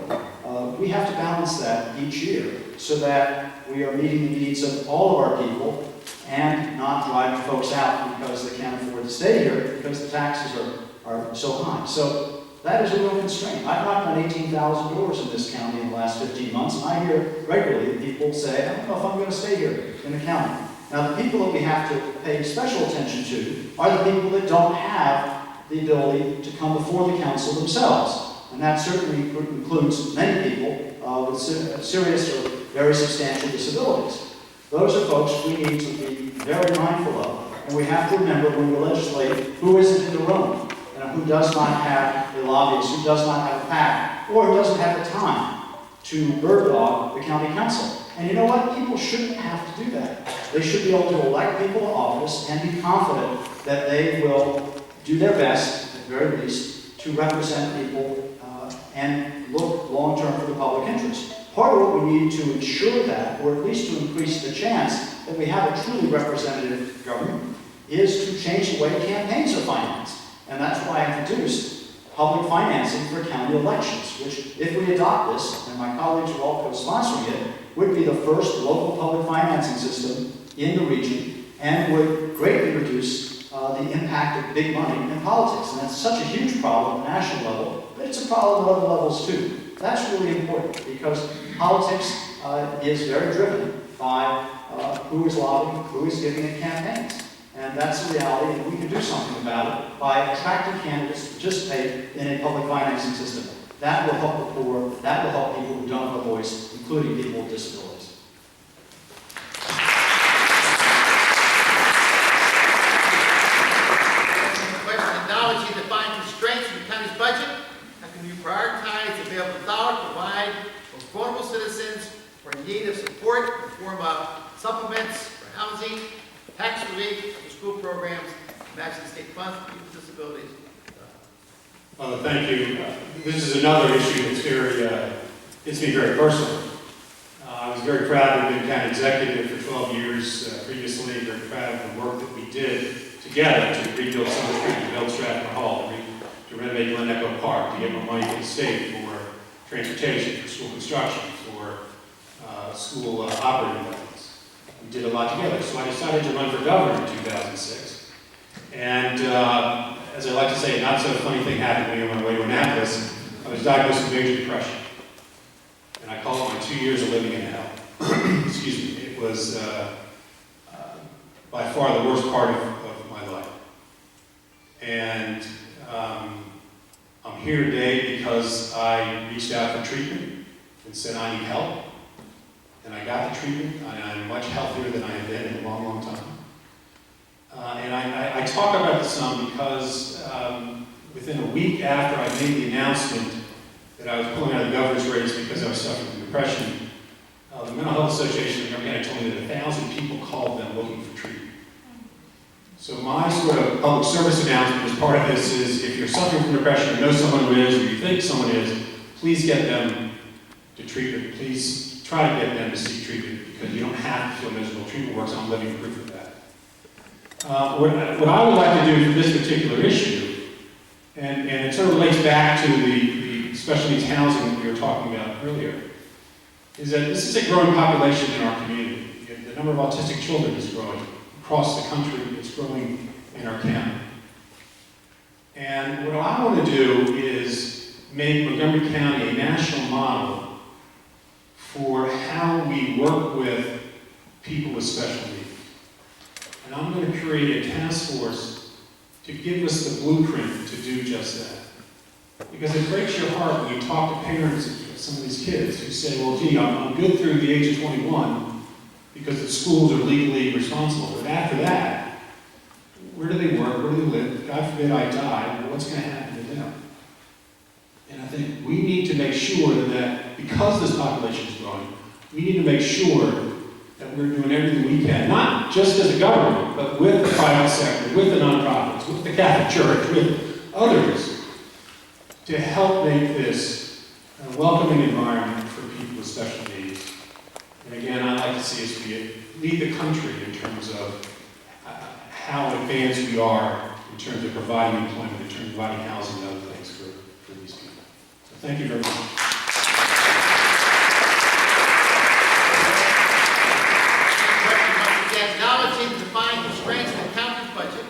We have to balance that each year so that we are meeting the needs of all of our people and not driving folks out because they can't afford to stay here because the taxes are so high. So that is a real constraint. I've knocked on 18,000 doors in this county in the last 15 months, and I hear regularly people say, I don't know if I'm going to stay here in the county. Now, the people that we have to pay special attention to are the people that don't have the ability to come before the council themselves. And that certainly includes many people with serious or very substantial disabilities. Those are folks we need to be very mindful of And we have to remember when we legislate who isn't in the room, and who does not have a lobbyist, who does not have a PAC, or who doesn't have the time to bird dog the county council. And you know what? People shouldn't have to do that. They should be able to elect people to office and be confident that they will do their best, at the very least, to represent people and look long-term for the public interest. Part of what we need to ensure that, or at least to increase the chance that we have a truly representative government, is to change the way campaigns are financed. And that's why I introduced public financing for county elections, which, if we adopt this, and my colleagues are all co-sponsoring it, would be the first local public financing system in the region and would greatly reduce the impact of big money in politics. And that's such a huge problem at the national level, but it's a problem at other levels too. That's really important because politics is very driven by who is lobbying, who is giving at campaigns. And that's the reality, and we can do something about it by attracting candidates to participate in a public financing system. That will help the poor, that will help people who don't have a voice, including people with disabilities. Question: acknowledging the fine constraints in the county's budget, how can you prioritize the available dollars to provide for vulnerable citizens who are in need of support in the form of supplements for housing, tax relief, school programs, matching state funds for people with disabilities? Thank you. This is another issue that's it's been very personal. I was very proud to have been county executive for 12 years previously, very proud of the work that we did together to rebuild Summer Street, to build Stratford Hall, to renovate Glen Echo Park, to get more money to the state for transportation, for school construction, for school operating budgets. We did a lot together. So I decided to run for governor in 2006. And as I like to say, not so funny thing happened to me on my way to Annapolis. I was diagnosed with major depression. And I call it my 2 years of living in hell. Excuse me. It was by far the worst part of my life. And I'm here today because I reached out for treatment and said I need help. And I got the treatment, and I'm much healthier than I have been in a long, long time. And I talk about this some because within a week after I made the announcement that I was pulling out of the governor's race because I was suffering from depression, the Mental Health Association of Montgomery told me that 1,000 people called them looking for treatment. So my sort of public service announcement as part of this is, if you're suffering from depression or know someone who is, or you think someone is, please get them to treatment. Please try to get them to seek treatment, because you don't have to feel miserable. Treatment works. I'm living proof of that. What I would like to do for this particular issue, and it sort of relates back to the special needs housing that we were talking about earlier, is that this is a growing population in our community. The number of autistic children is growing across the country. It's growing in our county. And what I want to do is make Montgomery County a national model for how we work with people with special needs. And I'm going to create a task force to give us the blueprint to do just that. Because it breaks your heart when you talk to parents of some of these kids who say, well, gee, I'm good through the age of 21 because the schools are legally responsible. But after that, where do they work? Where do they live? God forbid I die. Well, what's going to happen to them? And I think we need to make sure that because this population is growing, we need to make sure that we're doing everything we can, not just as a government, but with the private sector, with the nonprofits, with the Catholic Church, with others, to help make this a welcoming environment for people with special needs. And again, I'd like to see us lead the country in terms of how advanced we are in terms of providing employment, in terms of providing housing and other things for these people. So thank you very much. Acknowledging the defined constraints of the county's budget,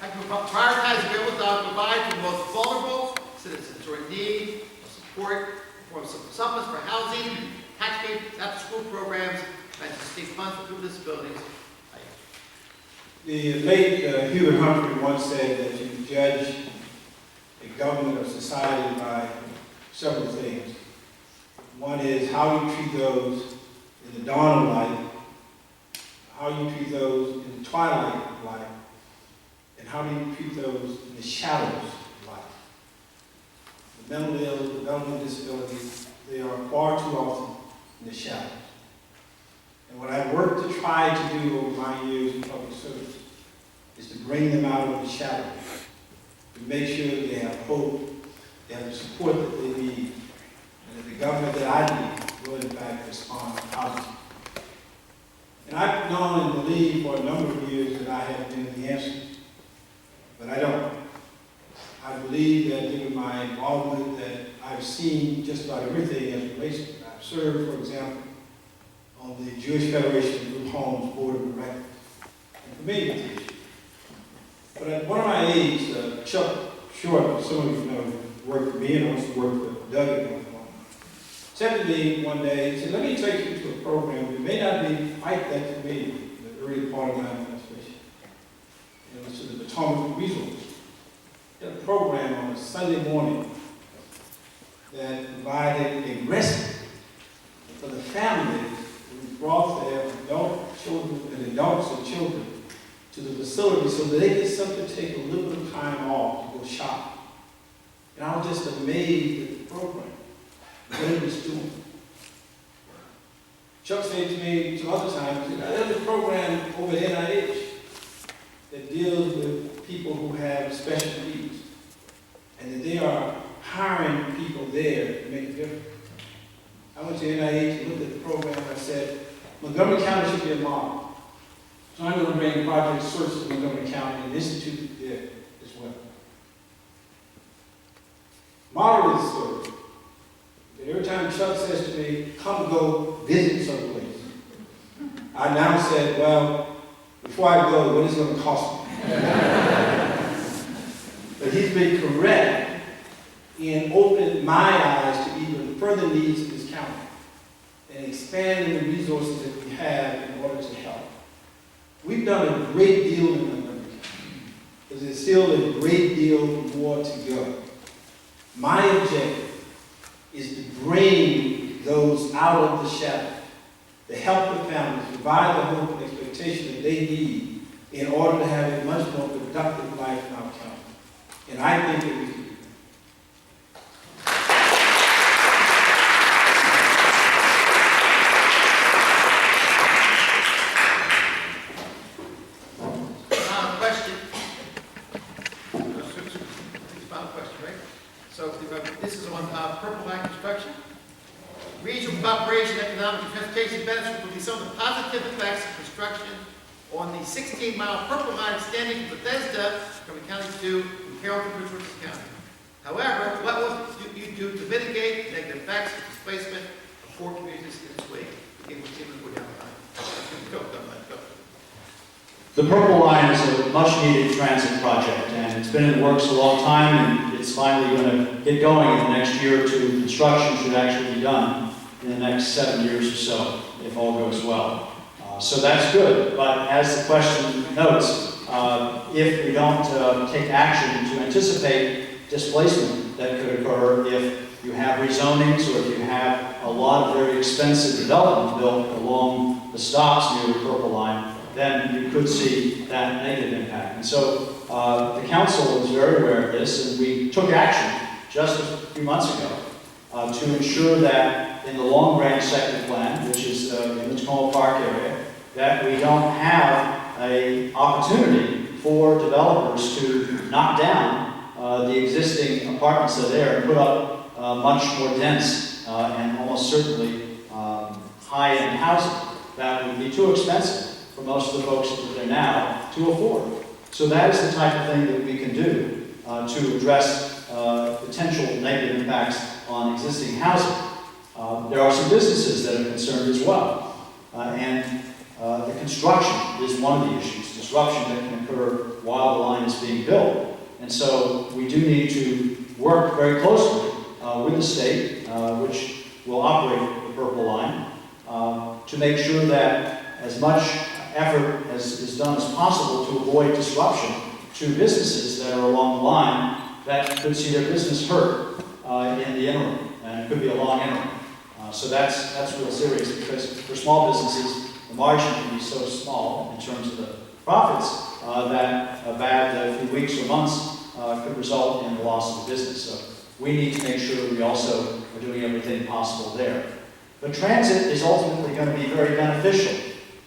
I can prioritize available dollars to provide for the most vulnerable citizens who are in need of support for supplements for housing, tax relief, after-school programs, and state funds for people with disabilities. The late Hubert Humphrey once said that you judge a government or society by several things. One is how you treat those in the dawn of life, how you treat those in the twilight of life, how do you treat those in the shadows of life? The mentally ill, the developmental disabilities, they are far too often in the shadows. And what I've worked to try to do over my years in public service is to bring them out of the shadows, to make sure they have hope, they have the support that they need, and that the government that I need will in fact respond positively. And I've known and believed for a number of years that I have been the answer, but I don't. I believe that given my involvement that I've seen just about everything as it relates to it. I've served, for example, on the Jewish Federation of Group Homes Board of Directors. I'm familiar with the issue. But at one of my aides, Chuck Short, some of you know, worked for me and also worked with Doug at one point, said to me one day, he said, let me take you to a program that may not be quite that familiar in the early part of my administration. It was to the Potomac Resource. He had a program on a Sunday morning that provided a respite for the families who brought their adult children and adults and children to the facility so that they could simply take a little bit of time off to go shop. And I was just amazed at the program, what it was doing. Chuck said to me some other times, there's a program over at NIH that deals with people who have special needs, and that they are hiring people there to make a difference. I went to NIH and looked at the program and I said, Montgomery County should be a model. So I'm going to bring Project Search to Montgomery County and institute it there as well. Model is the story. That every time Chuck says to me, come go visit someplace, I now said, well, before I go, what is it going to cost me? But he's been correct in opening my eyes to even further needs of this county and expanding the resources that we have in order to help. We've done a great deal in Montgomery County, but there's still a great deal more to go. My objective is to bring those out of the shadow, to help the families, provide the hope and expectation that they need in order to have a much more productive life in our county. And I think that we can do that. So this is on Purple Line Construction. Regional cooperation, economic and transportation benefits will be some of the positive effects of construction on the 16-mile Purple Line extending from Bethesda, Montgomery County to Carrollton, Bridgewater County. However, what will you do to mitigate the negative effects of displacement of poor communities in this way? Again, we'll go down the line. Go. The Purple Line is a much-needed transit project, and it's been in the works a long time, and it's finally going to get going in the next year or two. Construction should actually be done in the next 7 years or so, if all goes well. So that's good, but as the question notes, if we don't take action to anticipate displacement that could occur if you have rezonings or if you have a lot of very expensive development built along the stops near the Purple Line, then you could see that negative impact. And so the council is very aware of this, and we took action just a few months ago to ensure that in the long-range sector plan, which is in the Tacoma Park area, that we don't have an opportunity for developers to knock down the existing apartments that are there and put up much more dense and almost certainly high-end housing that would be too expensive for most of the folks that are there now to afford. So that is the type of thing that we can do to address potential negative impacts on existing housing. There are some businesses that are concerned as well. The construction is one of the issues, disruption that can occur while the line is being built. And so we do need to work very closely with the state, which will operate the Purple Line, to make sure that as much effort as is done as possible to avoid disruption to businesses that are along the line that could see their business hurt in the interim, and it could be a long interim. So that's real serious, because for small businesses, the margin can be so small in terms of the profits that a bad few weeks or months could result in the loss of the business. So we need to make sure we also are doing everything possible there. But transit is ultimately going to be very beneficial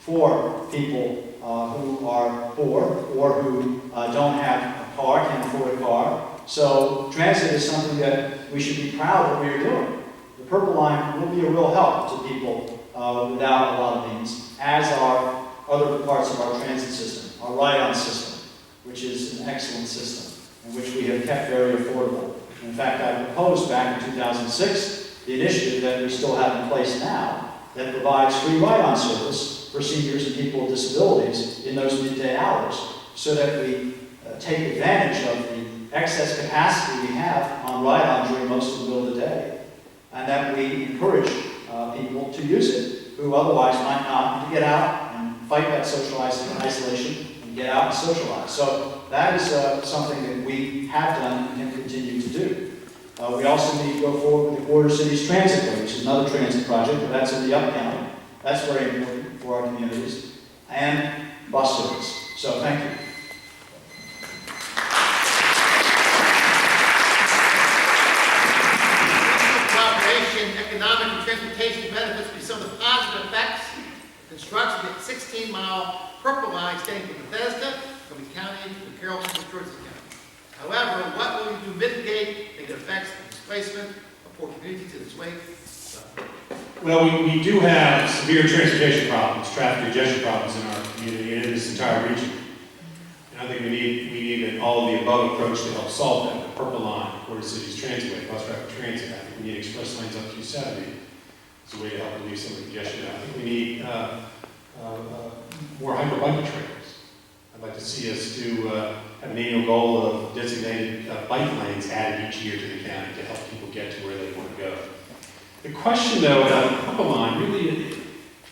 for people who are poor or who don't have a car, can't afford a car. So transit is something that we should be proud of what we are doing. The Purple Line will be a real help to people without a lot of means, as are other parts of our transit system, our ride-on system, which is an excellent system, and which we have kept very affordable. In fact, I proposed back in 2006 the initiative that we still have in place now that provides free ride-on service for seniors and people with disabilities in those midday hours, so that we take advantage of the excess capacity we have on ride-on during most of the middle of the day, and that we encourage people to use it who otherwise might not, to get out and fight that social isolation and get out and socialize. So that is something that we have done and can continue to do. We also need to go forward with the Quarter Cities Transit Way, which is another transit project, but that's in the Up County. That's very important for our communities. And bus service. So thank you. Cooperation, economic and transportation benefits will be some of the positive effects of construction of the 16-mile Purple Line extending from Bethesda, Montgomery County, to Carrollton, to Georgia County. However, what will you do to mitigate negative effects of displacement of poor communities in this way? Well, we do have severe transportation problems, traffic congestion problems in our community and in this entire region. And I think we need an all-of-the-above approach to help solve that. The Purple Line, Quarter Cities Transitway, bus rapid transit. I think we need express lanes up 270 as a way to help relieve some of the congestion. I think we need more hyperbike trails. I'd like to see us have an annual goal of designated bike lanes added each year to the county to help people get to where they want to go. The question, though, about the Purple Line, really,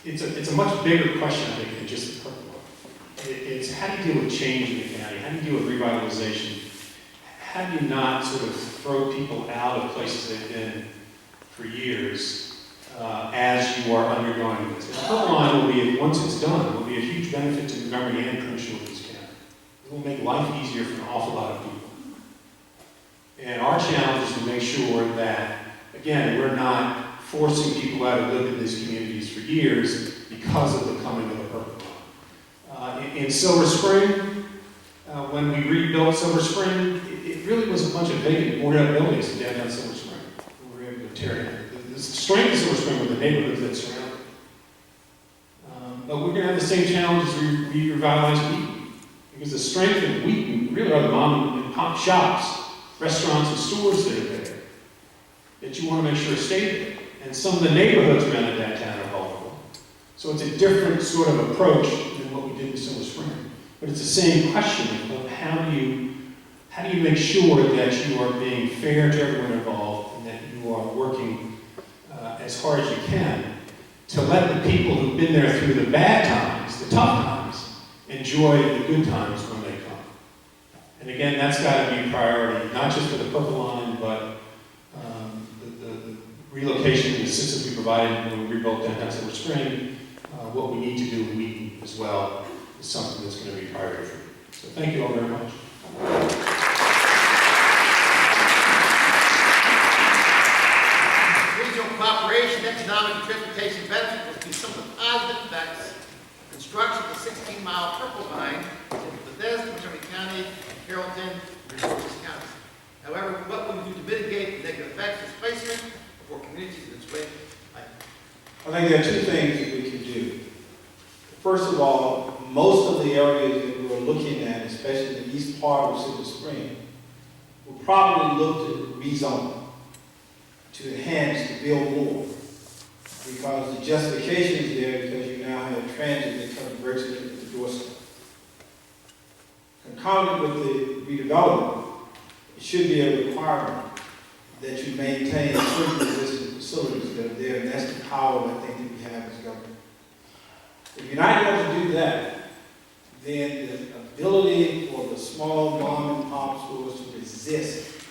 it's a much bigger question, I think, than just the Purple Line. It's how do you deal with change in the county? How do you deal with revitalization? How do you not sort of throw people out of places they've been for years as you are undergoing this? The Purple Line will be, once it's done, will be a huge benefit to Montgomery and Prince George's County. It will make life easier for an awful lot of people. And our challenge is to make sure that, again, we're not forcing people out who lived in these communities for years because of the coming of the Purple Line. In Silver Spring, when we rebuilt Silver Spring, it really was a bunch of vacant, boarded up buildings in downtown Silver Spring. We were able to tear it down. The strength of Silver Spring were the neighborhoods that surround it. But we're going to have the same challenge as we revitalize Wheaton. Because the strength of Wheaton really are the mom and pop shops, restaurants and stores that are there, that you want to make sure stay there. And some of the neighborhoods around the downtown are vulnerable. So it's a different sort of approach than what we did in Silver Spring. But it's the same question of how do you make sure that you are being fair to everyone involved and that you are working as hard as you can to let the people who've been there through the bad times, the tough times, enjoy the good times when they come. And again, that's got to be a priority, not just for the Purple Line, but the relocation and assistance we provided when we rebuilt downtown Silver Spring, what we need to do in Wheaton as well is something that's going to be a priority for me. So thank you all very much. Regional cooperation, economic and transportation benefits will be some of the positive effects of construction of the 16-mile Purple Line in Bethesda, Montgomery County, Carrollton, and Georges County. However, what will you do to mitigate the negative effects of displacement for communities in this way? I think there are two things that we can do. First of all, most of the areas that we're looking at, especially the east part of Silver Spring, will probably look to rezone, to enhance, to build more. Because the justification is there because you now have transit that comes virtually to the doorstep. Concomitant with the redevelopment, it should be a requirement that you maintain certain existing facilities that are there, and that's the power I think that we have as government. If you're not going to do that, then the ability for the small mom and pop stores to resist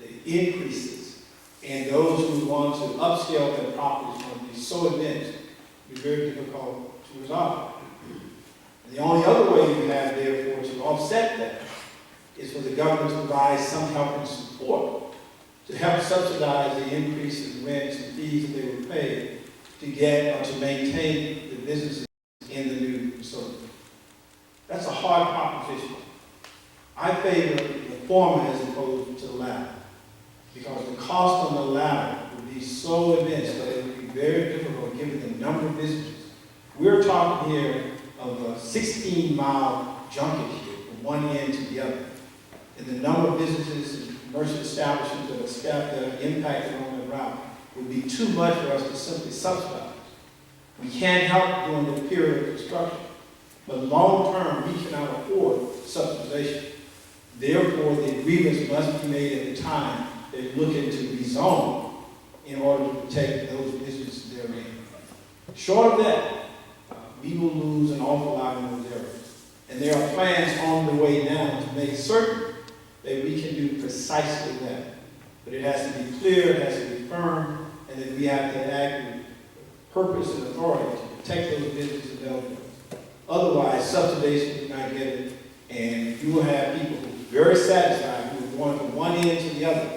the increases and those who want to upscale their properties will be so immense, it'll be very difficult to resolve. And the only other way you have, therefore, offset that is for the government to provide some help and support to help subsidize the increase in rents and fees that they would pay to get or to maintain the businesses in the new facility. That's a hard proposition. I favor the former as opposed to the latter, because the cost on the latter would be so immense that it would be very difficult given the number of businesses. We're talking here of a 16-mile junket here from one end to the other. And the number of businesses and commercial establishments that are staffed that are impacted on that route would be too much for us to simply subsidize. We can't help during the period of construction, but long term, we cannot afford subsidization. Therefore, the agreements must be made at the time they look into rezone in order to protect those businesses therein. Short of that, we will lose an awful lot in those areas. And there are plans on the way now to make certain that we can do precisely that. But it has to be clear, it has to be firm, and that we have to act with purpose and authority to protect those businesses and developers. Otherwise, subsidization will not get it, and you will have people who are very satisfied who are going from one end to the other.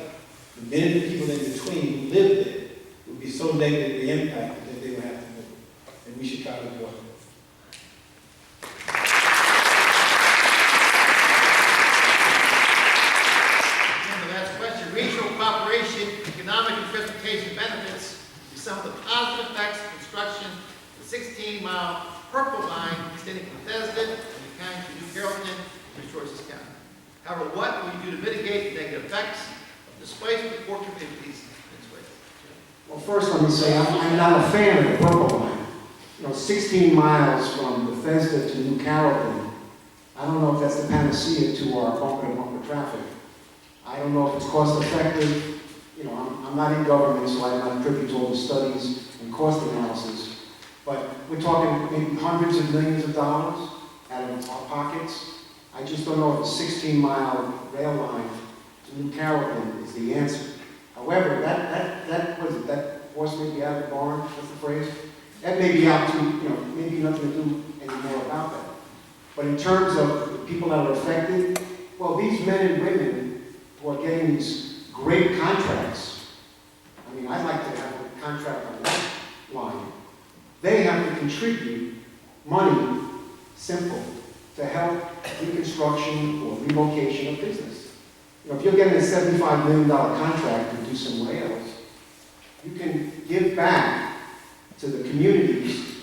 The many people in between who live there will be so negatively impacted that they will have to move. And we should try to avoid it. Regional cooperation, economic and transportation benefits to some of the positive effects of construction of the 16-mile Purple Line extending from Bethesda and the county to New Carrollton and Georges County. However, what will you do to mitigate the negative effects of displacement of poor communities in this way? Well, first let me say, I'm not a fan of the Purple Line. You know, 16 miles from Bethesda to New Carrollton, I don't know if that's the panacea to our bumper-to-bumper traffic. I don't know if it's cost effective. You know, I'm not in government, so I'm not privy to all the studies and cost analysis. But we're talking maybe hundreds of millions of dollars out of our pockets. I just don't know if a 16-mile rail line to New Carrollton is the answer. However, that horse may be out of the barn, that's the phrase. That may be out to, you know, maybe nothing to do anymore about that. But in terms of the people that are affected, well, these men and women who are getting these great contracts. I mean, I'd like to have a contract on that line. They have to contribute money, simple, to help reconstruction or relocation of business. You know, if you're getting a $75 million contract to do some rails, you can give back to the communities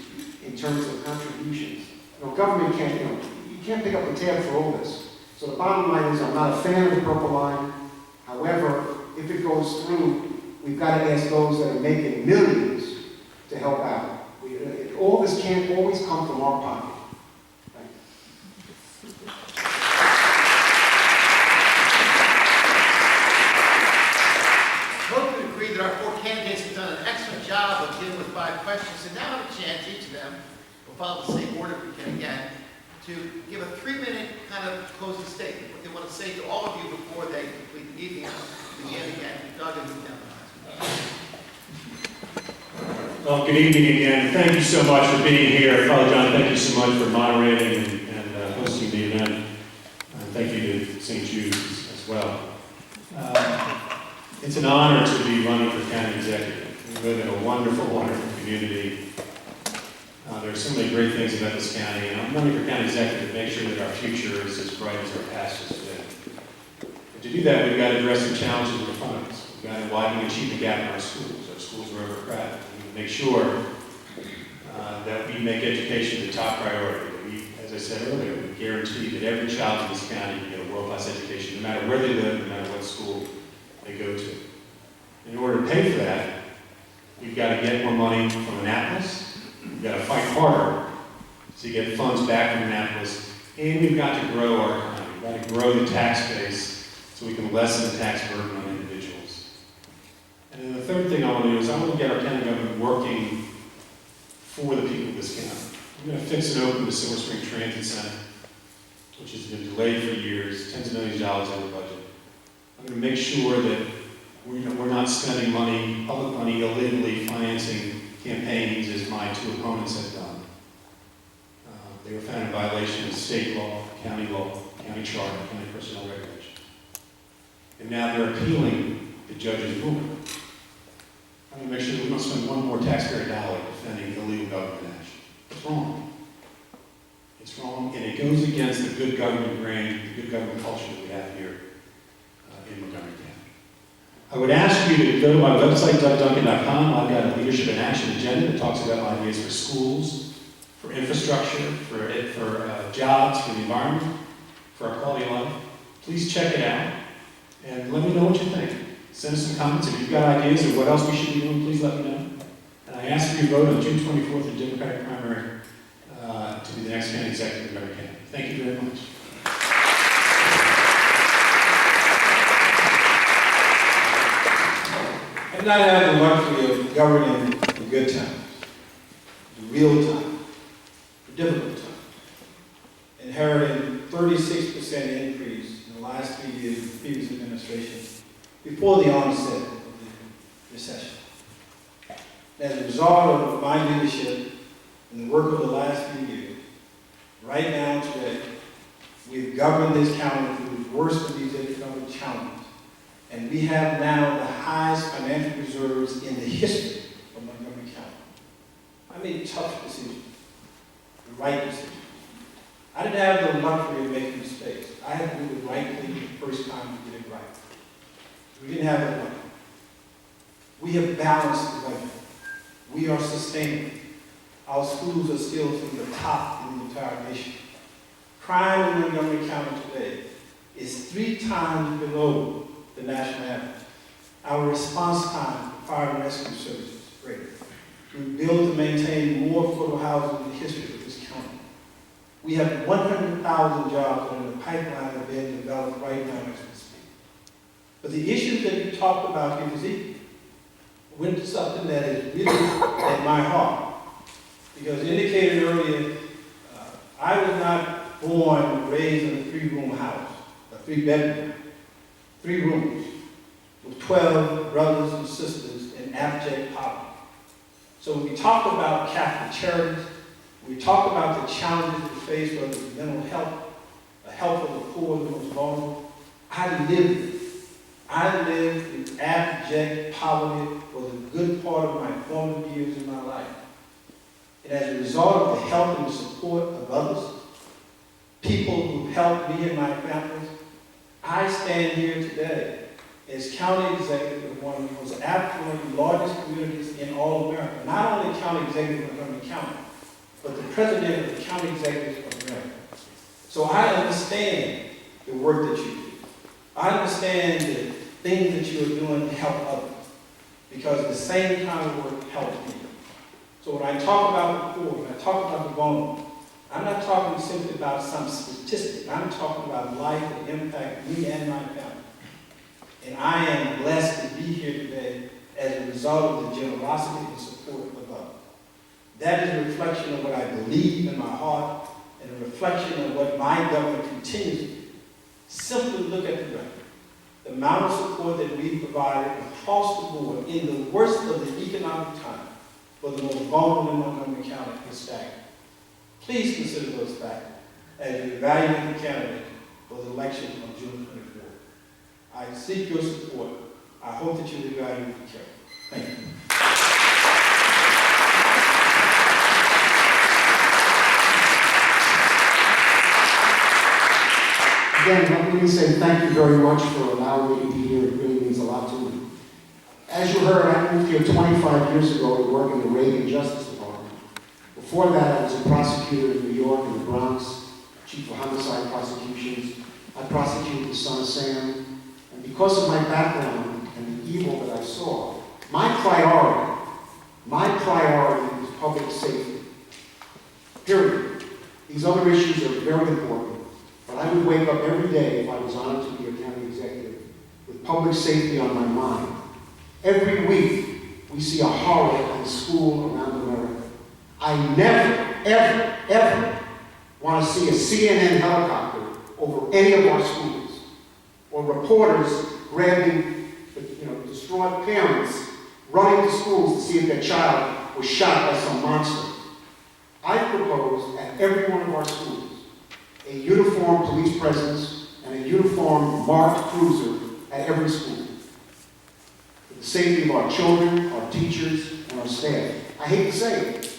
in terms of contributions. You know, government can't, you can't pick up the tab for all this. So the bottom line is I'm not a fan of the Purple Line. However, if it goes through, we've got to ask those that are making millions to help out. All this can't always come from our pocket. Both would agree that our four candidates have done an excellent job of dealing with 5 questions, and now I have a chance, each of them, will follow the same order if we can again, to give a 3-minute kind of closing statement, what they want to say to all of you before they complete the evening. Begin again. Doug and move down the line. Well, good evening again. Thank you so much for being here. Father John, thank you so much for moderating and hosting the event. Thank you to St. Jude's as well. It's an honor to be running for county executive. We live in a wonderful, wonderful community. There are so many great things about this county, and I'm running for county executive to make sure that our future is as bright as our past has been. And to do that, we've got to address some challenges in front of us. We've got to widen the achievement gap in our schools. Our schools are overcrowded. We need to make sure that we make education the top priority. That we, as I said earlier, we guarantee that every child in this county can get a world-class education, no matter where they live, no matter what school they go to. In order to pay for that, we've got to get more money from Annapolis. We've got to fight harder to get funds back from Annapolis, and we've got to grow our economy. We've got to grow the tax base so we can lessen the tax burden on individuals. And then the third thing I want to do is I want to get our county government working for the people of this county. We're going to fix and open the Silver Spring Transit Center, which has been delayed for years, tens of millions of dollars over budget. I'm going to make sure that we're not spending money, public money, illegally financing campaigns as my 2 opponents have done. They were found in violation of state law, county law. county charter, county personnel regulations. And now they're appealing the judge's ruling. I want to make sure that we don't spend one more taxpayer dollar defending illegal government action. It's wrong. It's wrong, and it goes against the good government grain, the good government culture that we have here in Montgomery County. I would ask you to go to my website, dougduncan.com. I've got a leadership in action agenda that talks about ideas for schools, for infrastructure, for jobs, for the environment, for our quality of life. Please check it out and let me know what you think. Send us some comments. If you've got ideas of what else we should be doing, please let me know. And I ask for your vote on June 24th in the Democratic primary to be the next county executive of Montgomery County. Thank you very much. I've not had the luxury of governing the good times, the real time, the difficult time. Inheriting 36% increase in the last 3 years of the previous administration before the onset of the recession. As a result of my leadership and the work of the last few years, right now today, we've governed this county through the worst of these economic challenges. And we have now the highest financial reserves in the history of Montgomery County. I made tough decisions, the right decisions. I didn't have the luxury of making mistakes. I had to do the right thing the first time to get it right. We didn't have that luxury. We have balanced the budget. We are sustainable. Our schools are still from the top in the entire nation. Crime in Montgomery County today is 3 times below the national average. Our response time for fire and rescue services is greater. We've built and maintained more affordable housing in the history of this county. We have 100,000 jobs that are in the pipeline that are being developed right now as we speak. But the issues that you talked about here this evening went to something that is really at my heart. Because indicated earlier, I was not born and raised in a 3-room house, a 3-bedroom, 3 rooms, with 12 brothers and sisters in abject poverty. So when we talk about Catholic charities, we talk about the challenges we face, whether it's mental health, the health of the poor, the most vulnerable. I lived it. I lived in abject poverty for the good part of my formative years in my life. And as a result of the help and the support of others, people who helped me and my family, I stand here today as county executive of one of the most affluent, largest communities in all America. Not only county executive of Montgomery County, but the president of the county executives of America. So I understand the work that you do. I understand the things that you are doing to help others, because the same kind of work helps me. So when I talk about the poor, when I talk about the vulnerable, I'm not talking simply about some statistic. I'm talking about life that impact me and my family. And I am blessed to be here today as a result of the generosity and support of others. That is a reflection of what I believe in my heart and a reflection of what my government continues to do. Simply look at the record. The amount of support that we provided across the board in the worst of the economic time for the most vulnerable in Montgomery County is staggering. Please consider those factors as you evaluate the candidate for the election on June 24th. I seek your support. I hope that you will evaluate it carefully. Thank you. Again, let me say thank you very much for allowing me to be here. It really means a lot to me. As you heard, I moved here 25 years ago to work in the Reagan Justice Department. Before that, I was a prosecutor in New York and the Bronx, chief of homicide prosecutions. I prosecuted the son of Sam. And because of my background and the evil that I saw, my priority is public safety. Period. These other issues are very important. But I would wake up every day, if I was honored to be a county executive, with public safety on my mind. Every week, we see a horror in school around America. I never, ever, ever want to see a CNN helicopter over any of our schools, or reporters grabbing, distraught parents, running to schools to see if their child was shot by some monster. I propose at every one of our schools a uniformed police presence and a uniformed marked cruiser at every school. For the safety of our children, our teachers, and our staff. I hate to say it.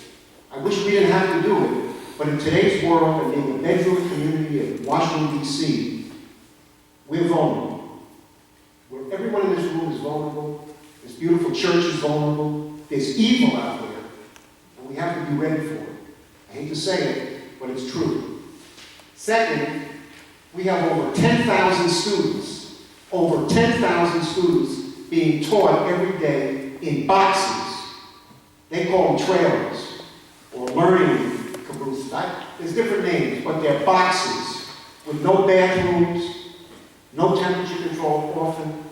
I wish we didn't have to do it, but in today's world and being a bedroom community of Washington, D.C., we're vulnerable. Everyone in this room is vulnerable. This beautiful church is vulnerable. There's evil out there, and we have to be ready for it. I hate to say it, but it's true. Second, we have over 10,000 students being taught every day in boxes. They call them trailers or learning cabooses. There's different names, but they're boxes with no bathrooms, no temperature control often.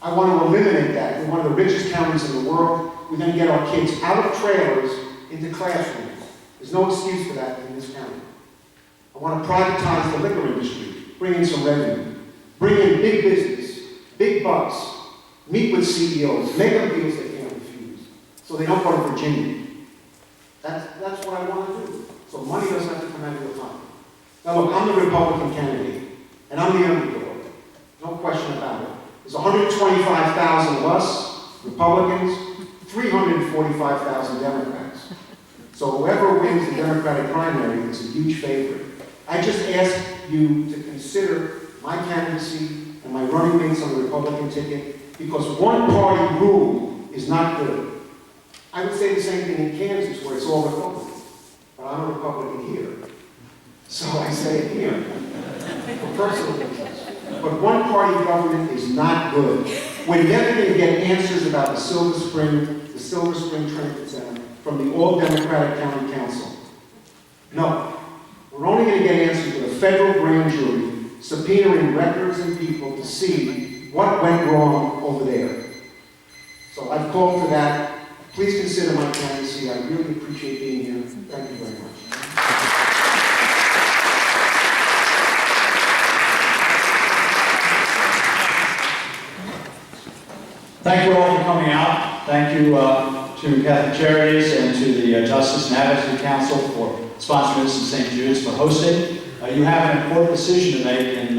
I want to eliminate that. We're one of the richest counties in the world. We're going to get our kids out of trailers into classrooms. There's no excuse for that in this county. I want to privatize the liquor industry, bring in some revenue, bring in big business, big bucks, meet with CEOs, make them deals they can't refuse, so they don't go to Virginia. That's what I want to do. So money doesn't have to come out of your pocket. Now look, I'm the Republican candidate, and I'm the underdog. No question about it. There's 125,000 of us, Republicans, 345,000 Democrats. So whoever wins the Democratic primary is a huge favorite. I just ask you to consider my candidacy and my running mates on the Republican ticket, because one-party rule is not good. I would say the same thing in Kansas, where it's all Republican. But I'm a Republican here. So I say it here, for personal reasons. But one-party government is not good. We're never going to get answers about the Silver Spring Transit Center from the all-Democratic County Council. No. We're only going to get answers with a federal grand jury subpoenaing records and people to see what went wrong over there. So I've called for that. Please consider my candidacy. I really appreciate being here. Thank you very much. Thank you all for coming out. Thank you to Catholic Charities and to the Justice and Advocacy Council for sponsoring this, and St. Jude's for hosting. You have an important decision to make in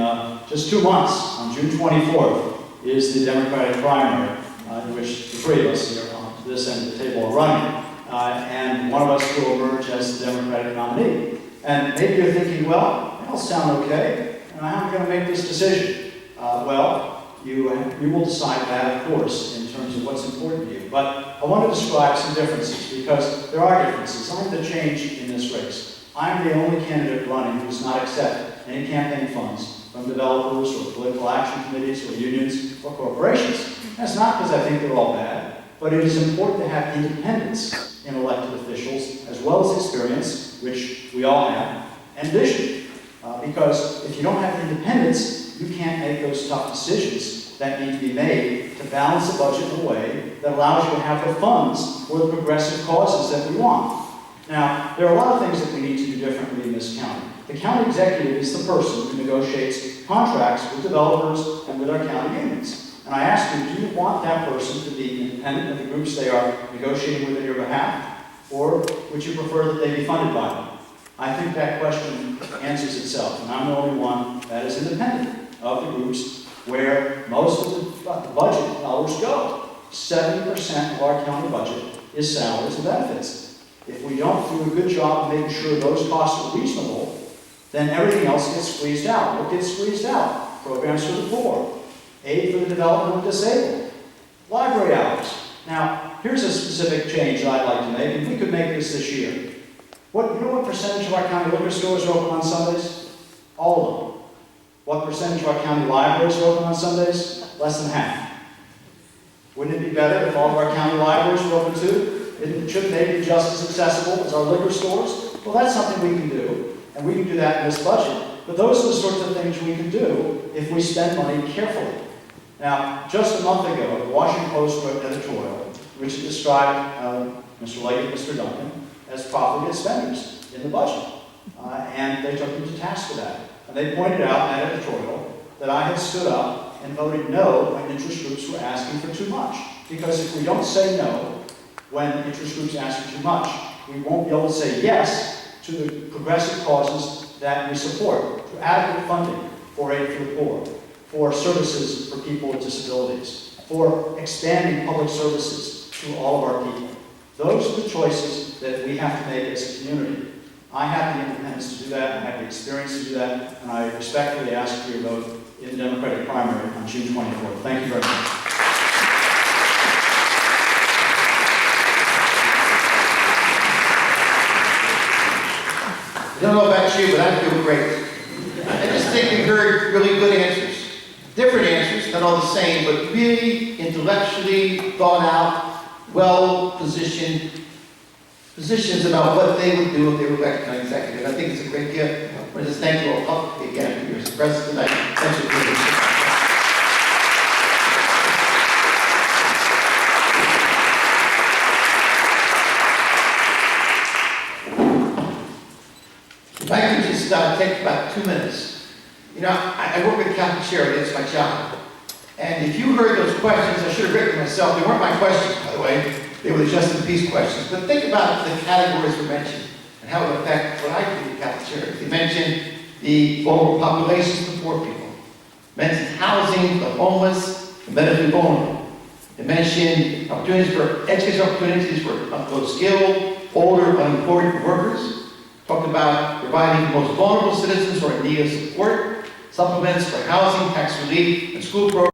just 2 months. On June 24th is the Democratic primary, in which the three of us here on this end of the table are running. And one of us will emerge as the Democratic nominee. And maybe you're thinking, well, that'll sound okay. And how am I going to make this decision? You will decide that, of course, in terms of what's important to you. But I want to describe some differences, because there are differences. I'm the change in this race. I'm the only candidate running who does not accept any campaign funds from developers or political action committees or unions or corporations. That's not because I think they're all bad, but it is important to have independence in elected officials, as well as experience, which we all have, and vision. Because if you don't have independence, you can't make those tough decisions that need to be made to balance the budget in a way that allows you to have the funds for the progressive causes that we want. Now, there are a lot of things that we need to do differently in this county. The county executive is the person who negotiates contracts with developers and with our county unions. And I ask you, do you want that person to be independent of the groups they are negotiating with on your behalf? Or would you prefer that they be funded by them? I think that question answers itself, and I'm the only one that is independent of the groups where most of the budget dollars go. 70% of our county budget is salaries and benefits. If we don't do a good job of making sure those costs are reasonable, then everything else gets squeezed out. What gets squeezed out? Programs for the poor, aid for the development of disabled, library hours. Now, here's a specific change that I'd like to make, and we could make this year. You know what percentage of our county liquor stores are open on Sundays? All of them. What percentage of our county libraries are open on Sundays? Less than half. Wouldn't it be better if all of our county libraries were open too? Shouldn't they be just as accessible as our liquor stores? Well, that's something we can do, and we can do that in this budget. But those are the sorts of things we can do if we spend money carefully. Now, just a month ago, the Washington Post wrote an editorial which described Mr. Leggett and Mr. Duncan as profligate spenders in the budget. And they took them to task for that. And they pointed out in that editorial that I had stood up and voted no when interest groups were asking for too much. Because if we don't say no when interest groups ask for too much, we won't be able to say yes to the progressive causes that we support. adequate funding for aid for the poor, for services for people with disabilities, for expanding public services to all of our people. Those are the choices that we have to make as a community. I have the independence to do that, I have the experience to do that, and I respectfully ask for your vote in the Democratic primary on June 24th. Thank you very much. I don't know about you, but I feel great. I just think we heard really good answers. Different answers, not all the same, but really intellectually thought out, well-positioned positions about what they would do if they were elected an executive. I think it's a great gift. I want to just thank you all publicly again for your presence tonight. Thanks for being here. If I could just take about 2 minutes. You know, I work with Catholic Charity, that's my job. And if you heard those questions, I should have written them myself. They weren't my questions, by the way. They were the Justice Peace questions. But think about the categories we mentioned and how it would affect what I do with Catholic Charity. They mentioned the vulnerable populations, the poor people. Mentioned housing, the homeless, the medically vulnerable. They mentioned opportunities for education opportunities for low-skilled, older, unemployed workers. Talked about providing the most vulnerable citizens who are in need of support, supplements for housing, tax relief, and school programs.